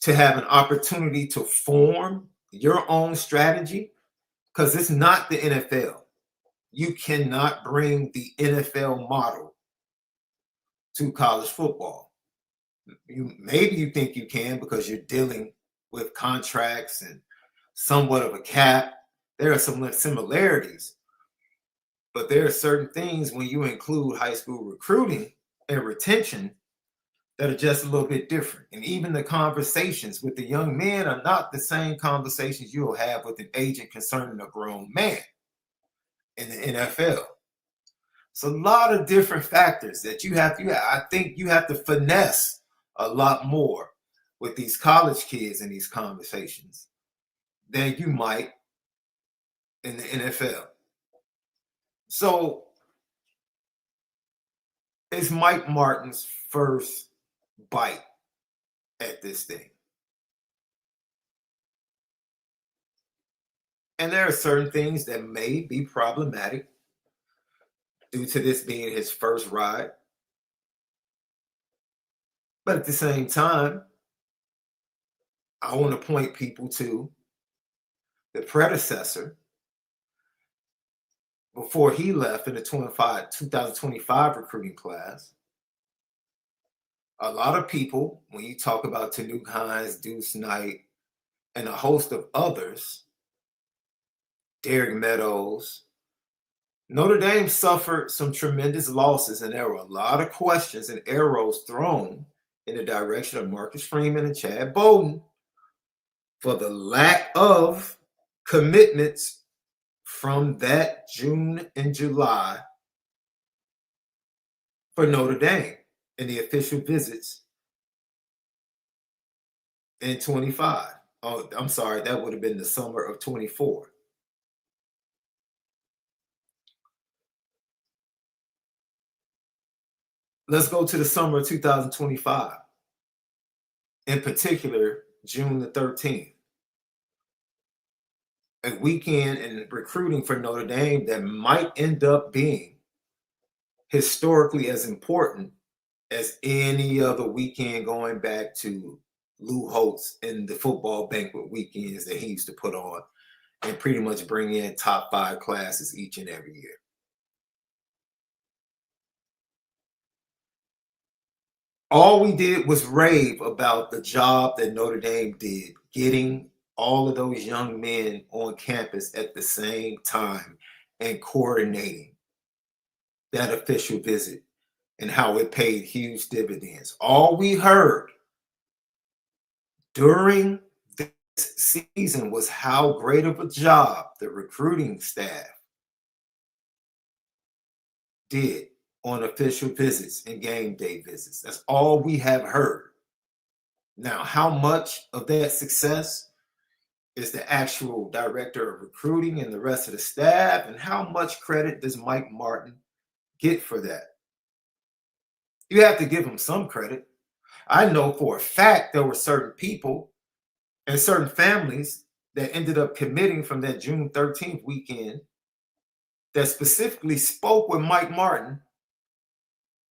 to have an opportunity to form your own strategy, because it's not the NFL. You cannot bring the NFL model to college football. Maybe you think you can because you're dealing with contracts and somewhat of a cap. There are some similarities, but there are certain things when you include high school recruiting and retention that are just a little bit different. And even the conversations with the young men are not the same conversations you'll have with an agent concerning a grown man in the NFL. It's a lot of different factors that you have to, I think you have to finesse a lot more with these college kids in these conversations than you might in the NFL. So it's Mike Martin's first bite at this thing. And there are certain things that may be problematic due to this being his first ride. But at the same time, I want to point people to the predecessor before he left in the 2025 recruiting class. A lot of people, when you talk about Tanuk Hines, Deuce Knight, and a host of others, Derek Meadows, Notre Dame suffered some tremendous losses, and there were a lot of questions and arrows thrown in the direction of Marcus Freeman and Chad Bowden for the lack of commitments from that June and July for Notre Dame in the official visits in 25. Oh, I'm sorry, that would have been the summer of 24. Let's go to the summer of 2025. In particular, June the 13th. A weekend in recruiting for Notre Dame that might end up being historically as important as any other weekend going back to Lou Holtz and the football banquet weekends that he used to put on and pretty much bring in top 5 classes each and every year. All we did was rave about the job that Notre Dame did, getting all of those young men on campus at the same time and coordinating that official visit and how it paid huge dividends. All we heard during this season was how great of a job the recruiting staff did on official visits and game day visits. That's all we have heard. Now, how much of that success is the actual director of recruiting and the rest of the staff, and how much credit does Mike Martin get for that? You have to give him some credit. I know for a fact there were certain people and certain families that ended up committing from that June 13th weekend that specifically spoke with Mike Martin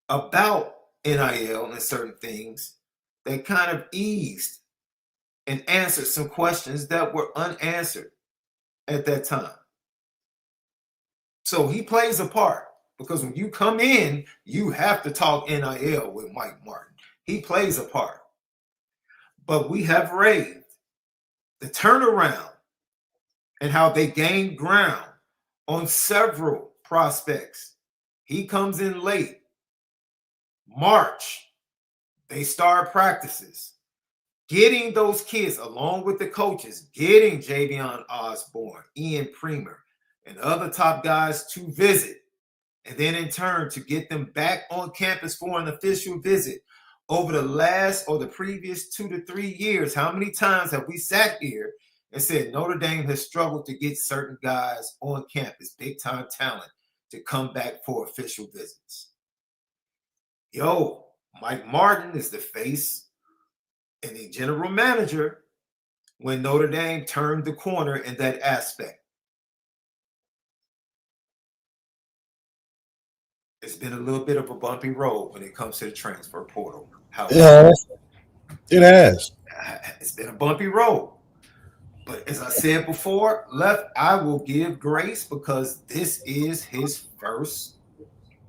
about NIL and certain things that kind of eased and answered some questions that were unanswered at that time. So he plays a part, because when you come in, you have to talk NIL with Mike Martin. He plays a part. But we have raved the turnaround and how they gained ground on several prospects. He comes in late. March, they start practices. Getting those kids, along with the coaches, getting Javion Osborne, Ian Premer, and other top guys to visit, and then in turn to get them back on campus for an official visit. Over the last or the previous 2 to 3 years, how many times have we sat here and said Notre Dame has struggled to get certain guys on campus, big-time talent, to come back for official visits? Yo, Mike Martin is the face and a general manager when Notre Dame turned the corner in that aspect. It's been a little bit of a bumpy road when it comes to the transfer portal. Yeah, it has. It's been a bumpy road. But as I said before, I will give grace because this is his first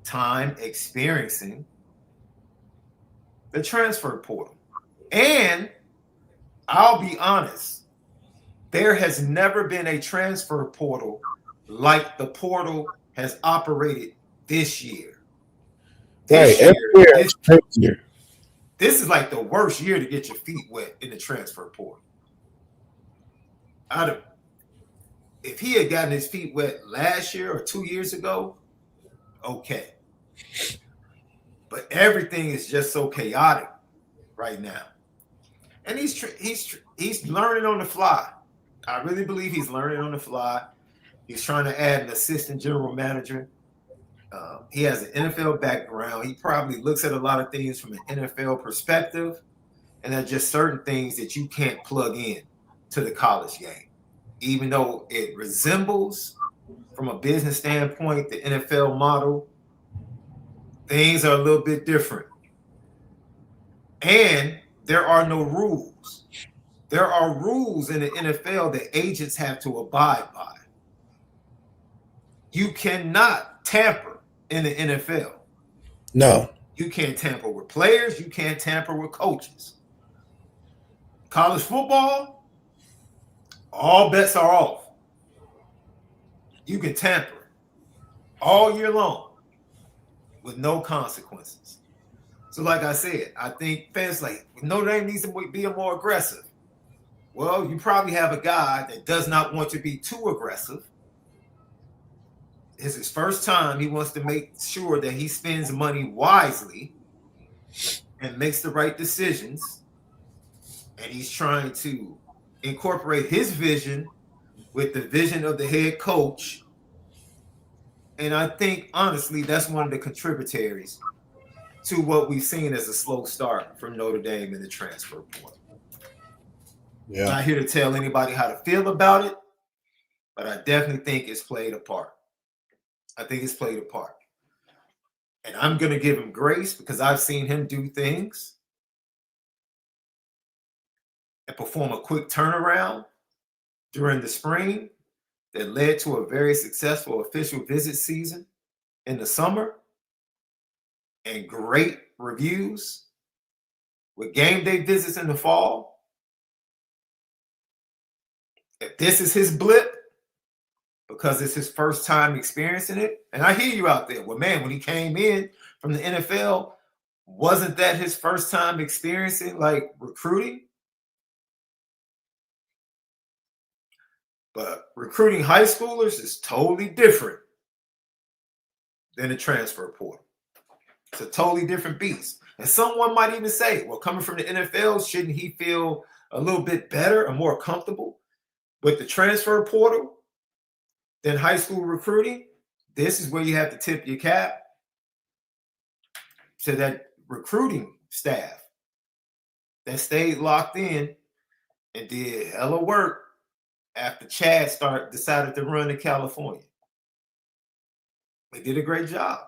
time experiencing the transfer portal. And I'll be honest, there has never been a transfer portal like the portal has operated this year. This is like the worst year to get your feet wet in the transfer portal. If he had gotten his feet wet last year or 2 years ago, okay. But everything is just so chaotic right now. And he's learning on the fly. I really believe he's learning on the fly. He's trying to add an assistant general manager. He has an NFL background. He probably looks at a lot of things from an NFL perspective, and there are just certain things that you can't plug in to the college game. Even though it resembles, from a business standpoint, the NFL model, things are a little bit different. And there are no rules. There are rules in the NFL that agents have to abide by. You cannot tamper in the NFL. No. You can't tamper with players. You can't tamper with coaches. College football, all bets are off. You can tamper all year long with no consequences. So like I said, I think fans like Notre Dame needs to be more aggressive. Well, you probably have a guy that does not want to be too aggressive. It's his first time. He wants to make sure that he spends money wisely and makes the right decisions. And he's trying to incorporate his vision with the vision of the head coach. And I think, honestly, that's one of the contributaries to what we've seen as a slow start from Notre Dame in the transfer portal. Yeah. I'm not here to tell anybody how to feel about it, but I definitely think it's played a part. I think it's played a part. And I'm going to give him grace because I've seen him do things and perform a quick turnaround during the spring that led to a very successful official visit season in the summer and great reviews with game day visits in the fall. If this is his blip, because it's his first time experiencing it, and I hear you out there. Well, man, when he came in from the NFL, wasn't that his first time experiencing like recruiting? But recruiting high schoolers is totally different than the transfer portal. It's a totally different beast. And someone might even say, well, coming from the NFL, shouldn't he feel a little bit better or more comfortable with the transfer portal than high school recruiting? This is where you have to tip your cap to that recruiting staff that stayed locked in and did hella work after Chad decided to run to California. They did a great job.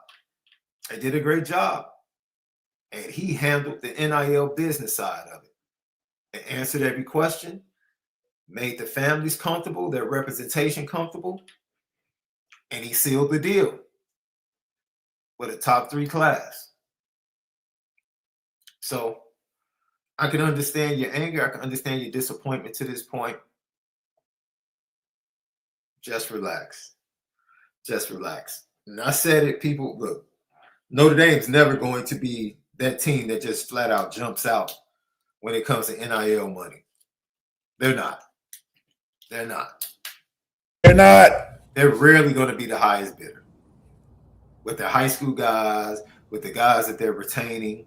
They did a great job. And he handled the NIL business side of it and answered every question, made the families comfortable, their representation comfortable, and he sealed the deal with a top 3 class. So I can understand your anger. I can understand your disappointment to this point. Just relax. Just relax. And I said it, people, look, Notre Dame's never going to be that team that just flat out jumps out when it comes to NIL money. They're not. They're not. They're not. They're rarely going to be the highest bidder. With the high school guys, with the guys that they're retaining,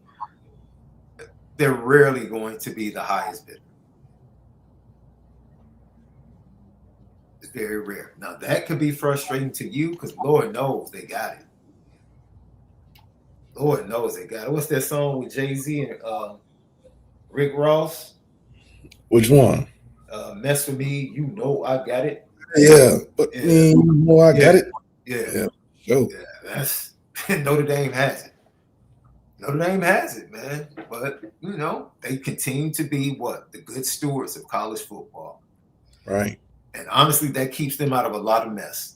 they're rarely going to be the highest bidder. It's very rare. Now, that could be frustrating to you because Lord knows they got it. Lord knows they got it. What's that song with Jay-Z and Rick Ross. Which one? Mess with me, you know I got it. Yeah, but Yeah. I got it. Yeah. Sure. Yeah, that's Notre Dame has it. Notre Dame has it, man. But you know, they continue to be the good stewards of college football. Right. And honestly, that keeps them out of a lot of mess.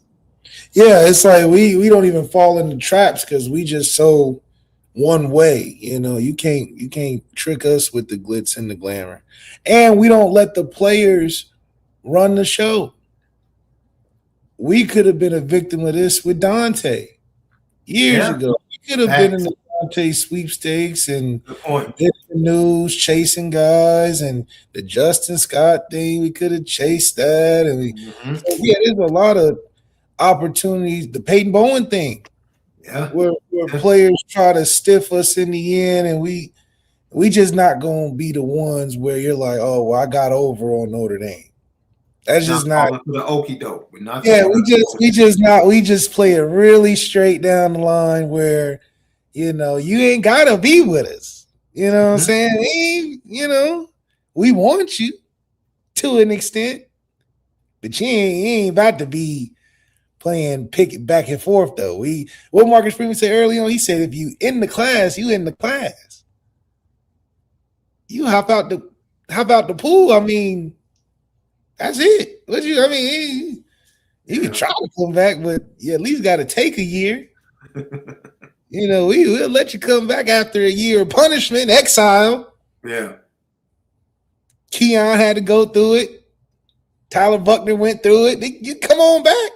Yeah, it's like we don't even fall into traps because we just so one way. You know, you can't trick us with the glitz and the glamour. And we don't let the players run the show. We could have been a victim of this with Dante years ago. We could have been in the Dante sweepstakes and the news chasing guys and the Justin Scott thing. We could have chased that. And so there's a lot of opportunities. The Peyton Bowen thing. Yeah. Where players try to stiff us in the end, and we just not gonna be the ones where you're like, oh, well, I got over on Notre Dame. That's just not the okie doke. Yeah, we just play it really straight down the line where you ain't gotta be with us. You know what I'm saying? We want you to an extent, but you ain't about to be playing pick it back and forth though. What Marcus Freeman said early on, he said if you in the class, you in the class. You hop out the pool. I mean, that's it. You can try to come back, but you at least got to take a year. We'll let you come back after a year of punishment, exile. Yeah. KEON had to go through it. Tyler Buckner went through it. You come on back.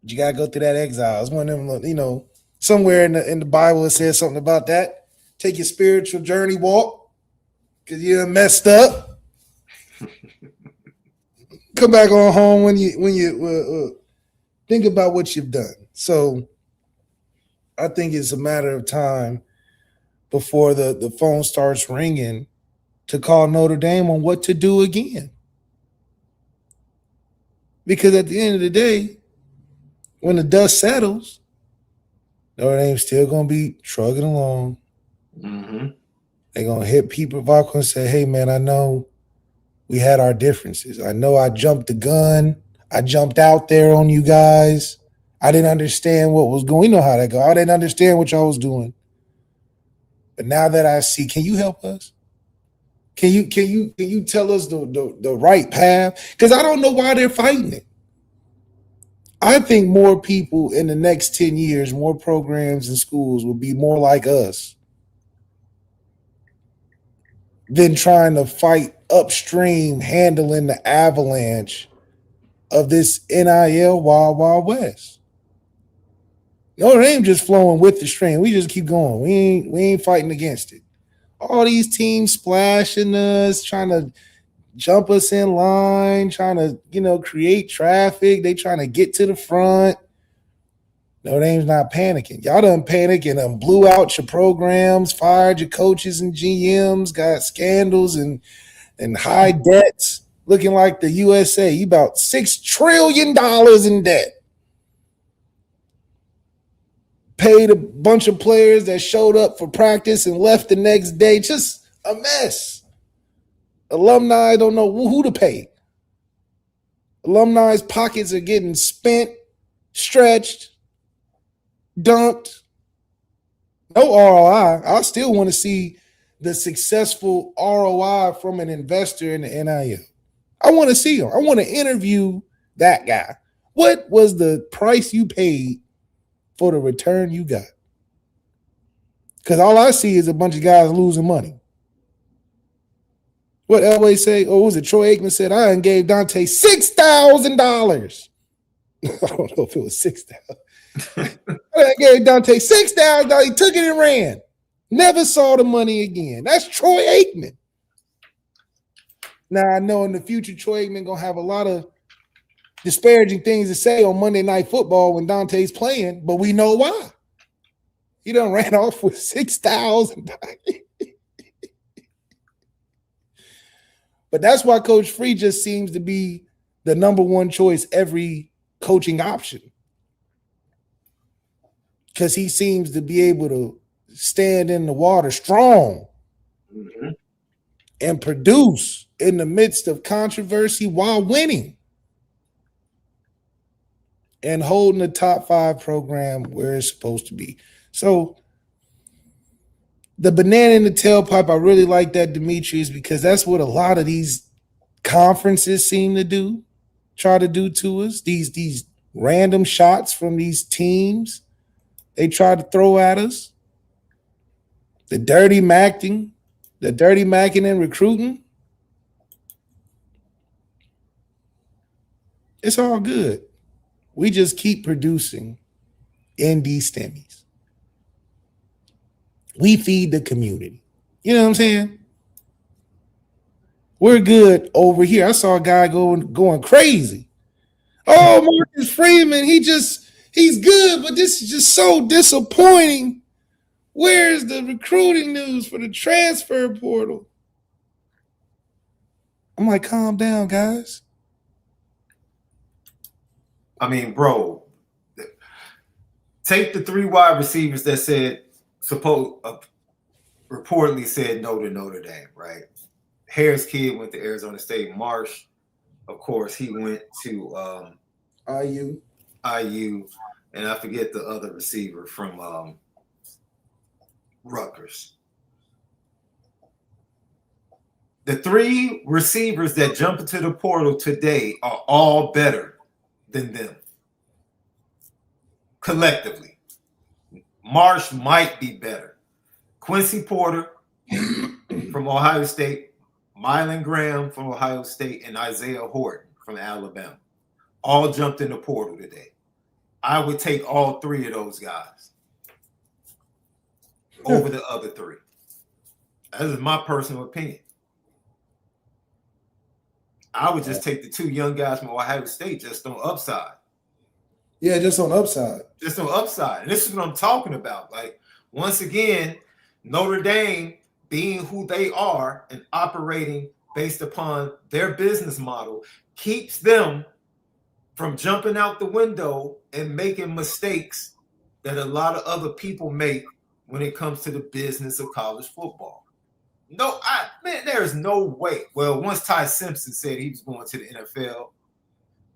You gotta go through that exile. It's one of them, somewhere in the Bible it says something about that. Take your spiritual journey walk because you messed up. Come back on home when you think about what you've done. So I think it's a matter of time before the phone starts ringing to call Notre Dame on what to do again. Because at the end of the day, when the dust settles, Notre Dame's still going to be trugging along. Mm-hmm. They're going to hit people back and say, hey, man, I know we had our differences. I know I jumped the gun. I jumped out there on you guys. I didn't understand what was going on. You know how that go. I didn't understand what y'all was doing. But now that I see, can you help us? Can you tell us the right path? Because I don't know why they're fighting it. I think more people in the next 10 years, more programs and schools will be more like us than trying to fight upstream, handling the avalanche of this NIL Wild Wild West. Notre Dame just flowing with the stream. We just keep going. We ain't fighting against it. All these teams splashing us, trying to jump us in line, trying to, create traffic. They trying to get to the front. Notre Dame's not panicking. Y'all done panic and blew out your programs, fired your coaches and GMs, got scandals and high debts, looking like the USA. You about $6 trillion in debt. Paid a bunch of players that showed up for practice and left the next day. Just a mess. Alumni don't know who to pay. Alumni's pockets are getting spent, stretched, dumped. No ROI. I still want to see the successful ROI from an investor in the NIL. I want to see him. I want to interview that guy. What was the price you paid for the return you got? Because all I see is a bunch of guys losing money. What Elway say? Or was it Troy Aikman said, I gave Dante $6,000. I don't know if it was $6,000. I gave Dante $6,000. He took it and ran. Never saw the money again. That's Troy Aikman. Now I know in the future Troy Aikman gonna have a lot of disparaging things to say on Monday Night Football when Dante's playing, but we know why. He done ran off with $6,000. But that's why Coach Free just seems to be the number one choice every coaching option. Because he seems to be able to stand in the water strong and produce in the midst of controversy while winning and holding the top 5 program where it's supposed to be. So the banana in the tailpipe, I really like that, Demetrius, because that's what a lot of these conferences seem to do, try to do to us. These random shots from these teams they try to throw at us. The dirty macking and recruiting. It's all good. We just keep producing ND STEMIs. We feed the community. You know what I'm saying? We're good over here. I saw a guy going crazy. Oh, Marcus Freeman, he's good, but this is just so disappointing. Where's the recruiting news for the transfer portal? I'm like, calm down, guys. I mean, bro, take the 3 wide receivers that said reportedly said no to Notre Dame, right? Harris Kidd went to Arizona State. Marsh, of course, he went to IU, and I forget the other receiver from Rutgers. The 3 receivers that jump into the portal today are all better than them collectively. Marsh might be better. Quincy Porter from Ohio State, Mylan Graham from Ohio State, and Isaiah Horton from Alabama all jumped in the portal today. I would take all 3 of those guys over the other 3. That is my personal opinion. I would just take the 2 young guys from Ohio State just on upside. Yeah, just on upside. Just on upside. And this is what I'm talking about. Like, once again, Notre Dame being who they are and operating based upon their business model keeps them from jumping out the window and making mistakes that a lot of other people make when it comes to the business of college football. No, there is no way. Well, once Ty Simpson said he was going to the NFL,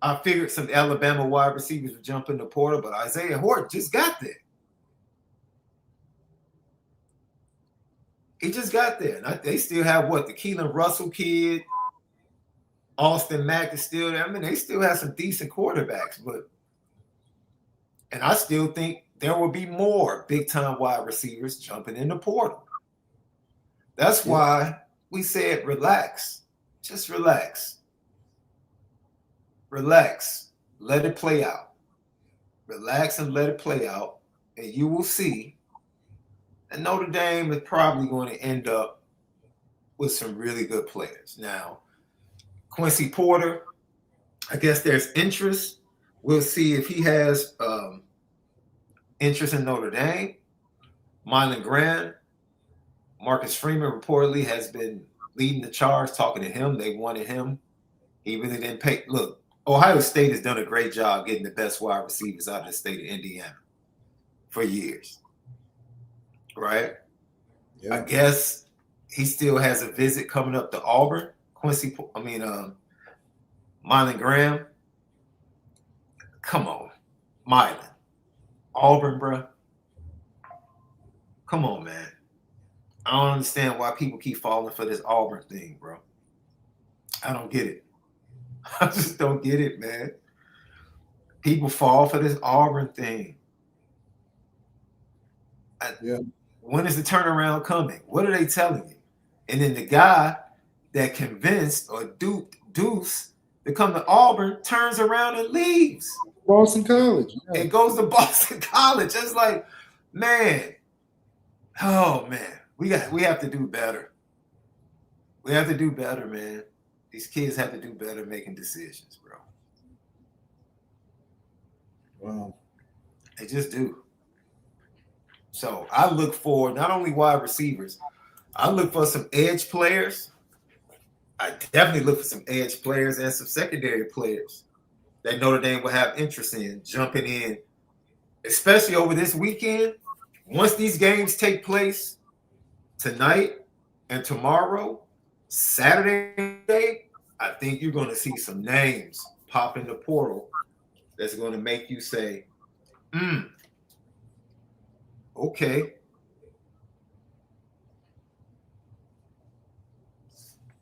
I figured some Alabama wide receivers would jump in the portal, but Isaiah Horton just got there. He just got there. And they still have the Keelan Russell kid. Austin Mack is still there. I mean, they still have some decent quarterbacks, and I still think there will be more big-time wide receivers jumping in the portal. That's why we said relax. Just relax. Relax. Let it play out. Relax and let it play out, and you will see. And Notre Dame is probably going to end up with some really good players. Now, Quincy Porter, I guess there's interest. We'll see if he has interest in Notre Dame. Mylan Graham, Marcus Freeman reportedly has been leading the charge, talking to him. They wanted him. He really didn't pay. Look, Ohio State has done a great job getting the best wide receivers out of the state of Indiana for years. Right? Yeah. I guess he still has a visit coming up to Auburn. Mylan Graham. Come on. Mylan. Auburn, bro. Come on, man. I don't understand why people keep falling for this Auburn thing, bro. I don't get it. I just don't get it, man. People fall for this Auburn thing. When is the turnaround coming? What are they telling you? And then the guy that convinced or duped Deuce to come to Auburn turns around and leaves. Boston College. Yeah. It goes to Boston College. It's like, man, oh, man. We have to do better. We have to do better, man. These kids have to do better making decisions, bro. Wow. They just do. So I look for not only wide receivers, I look for some edge players. I definitely look for some edge players and some secondary players that Notre Dame will have interest in jumping in, especially over this weekend. Once these games take place tonight and tomorrow, Saturday, I think you're going to see some names pop in the portal that's going to make you say, okay.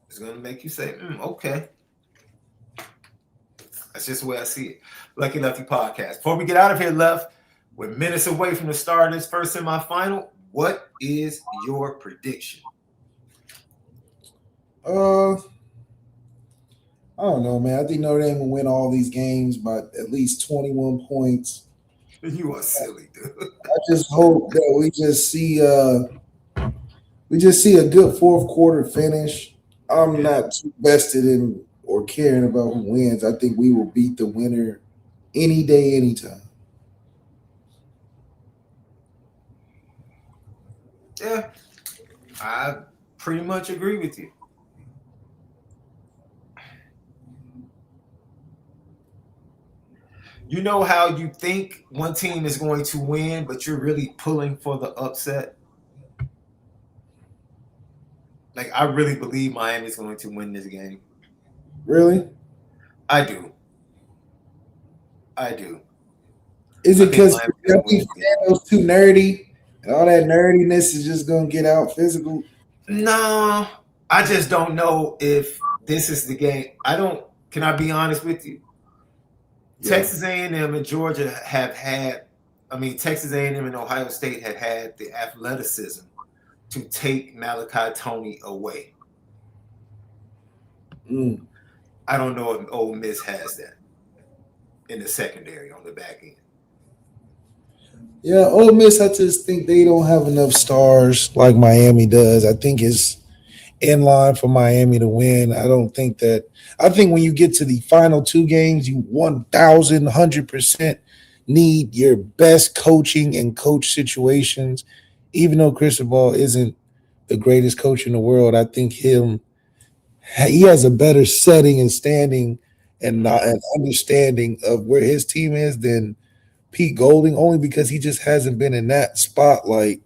It's going to make you say, okay. That's just the way I see it. Lucky Lefty Podcast. Before we get out of here, Left, we're minutes away from the start of this first semifinal. What is your prediction? I don't know, man. I think Notre Dame will win all these games by at least 21 points. You are silly, dude. I just hope that we just see a good fourth quarter finish. I'm not too vested in or caring about who wins. I think we will beat the winner any day, anytime. Yeah, I pretty much agree with you. You know how you think one team is going to win, but you're really pulling for the upset? Like, I really believe Miami's going to win this game. Really? I do. Is it because Fernando's too nerdy and all that nerdiness is just going to get out physical? No, I just don't know if this is the game. Can I be honest with you? Yeah. Texas A&M and Georgia Texas A&M and Ohio State have had the athleticism to take MALIK Toney away. I don't know if Ole Miss has that in the secondary on the back end. Yeah, Ole Miss, I just think they don't have enough stars like Miami does. I think it's in line for Miami to win. I think when you get to the final two games, you 1,100% need your best coaching and coach situations. Even though Cristobal isn't the greatest coach in the world, I think he has a better setting and standing and an understanding of where his team is than Pete Golding, only because he just hasn't been in that spotlight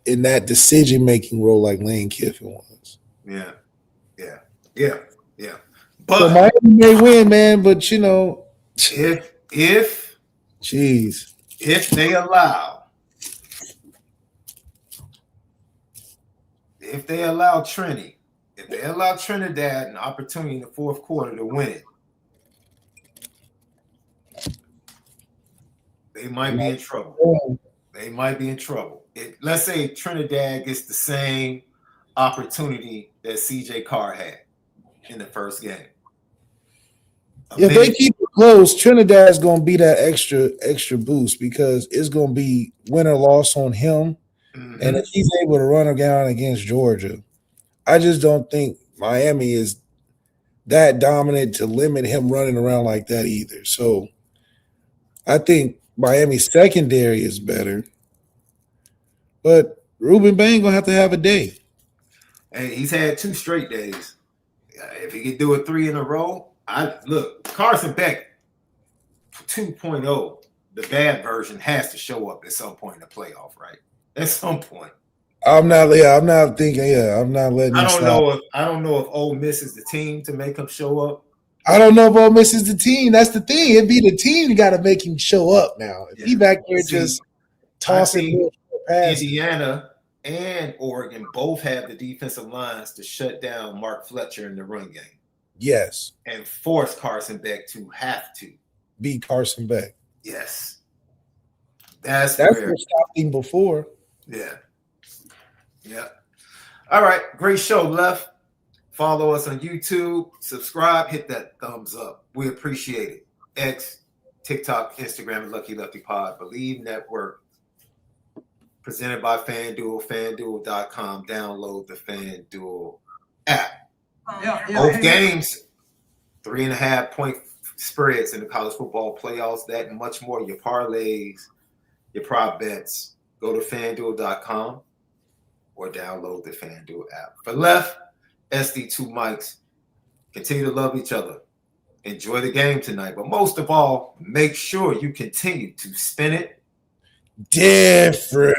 in that decision-making role like Lane Kiffin was. Yeah. But so Miami may win, man, but if they allow Trinidad an opportunity in the fourth quarter to win it, they might be in trouble. Let's say Trinidad gets the same opportunity that CJ Carr had in the first game. If they keep it close, Trinidad is going to be that extra boost because it's going to be win or loss on him. Mm-hmm. And if he's able to run down against Georgia, I just don't think Miami is that dominant to limit him running around like that either. So I think Miami's secondary is better. But Ruben Bain going to have a day. Hey, he's had 2 straight days. If he could do it 3 in a row, Carson Beck 2.0, the bad version, has to show up at some point in the playoff, right? At some point. I'm not letting him I don't know if Ole Miss is the team to make him show up. I don't know if Ole Miss is the team. That's the thing. It'd be the team you got to make him show up now. If he back there just tossing past. Indiana and Oregon both have the defensive lines to shut down Mark Fletcher in the run game. Yes. And force Carson Beck to have to beat Carson Beck. Yes. That's what stopped him before. Yeah. All right. Great show, Left. Follow us on YouTube. Subscribe. Hit that thumbs up. We appreciate it. X, TikTok, Instagram, Lucky Lefty Pod. Bleav Network. Presented by FanDuel. FanDuel.com. Download the FanDuel app. Both games, 3.5-point spreads in the college football playoffs. That and much more. Your parlays, your prop bets. Go to FanDuel.com or download the FanDuel app. For Left, SD2 Mics, continue to love each other. Enjoy the game tonight. But most of all, make sure you continue to spin it different.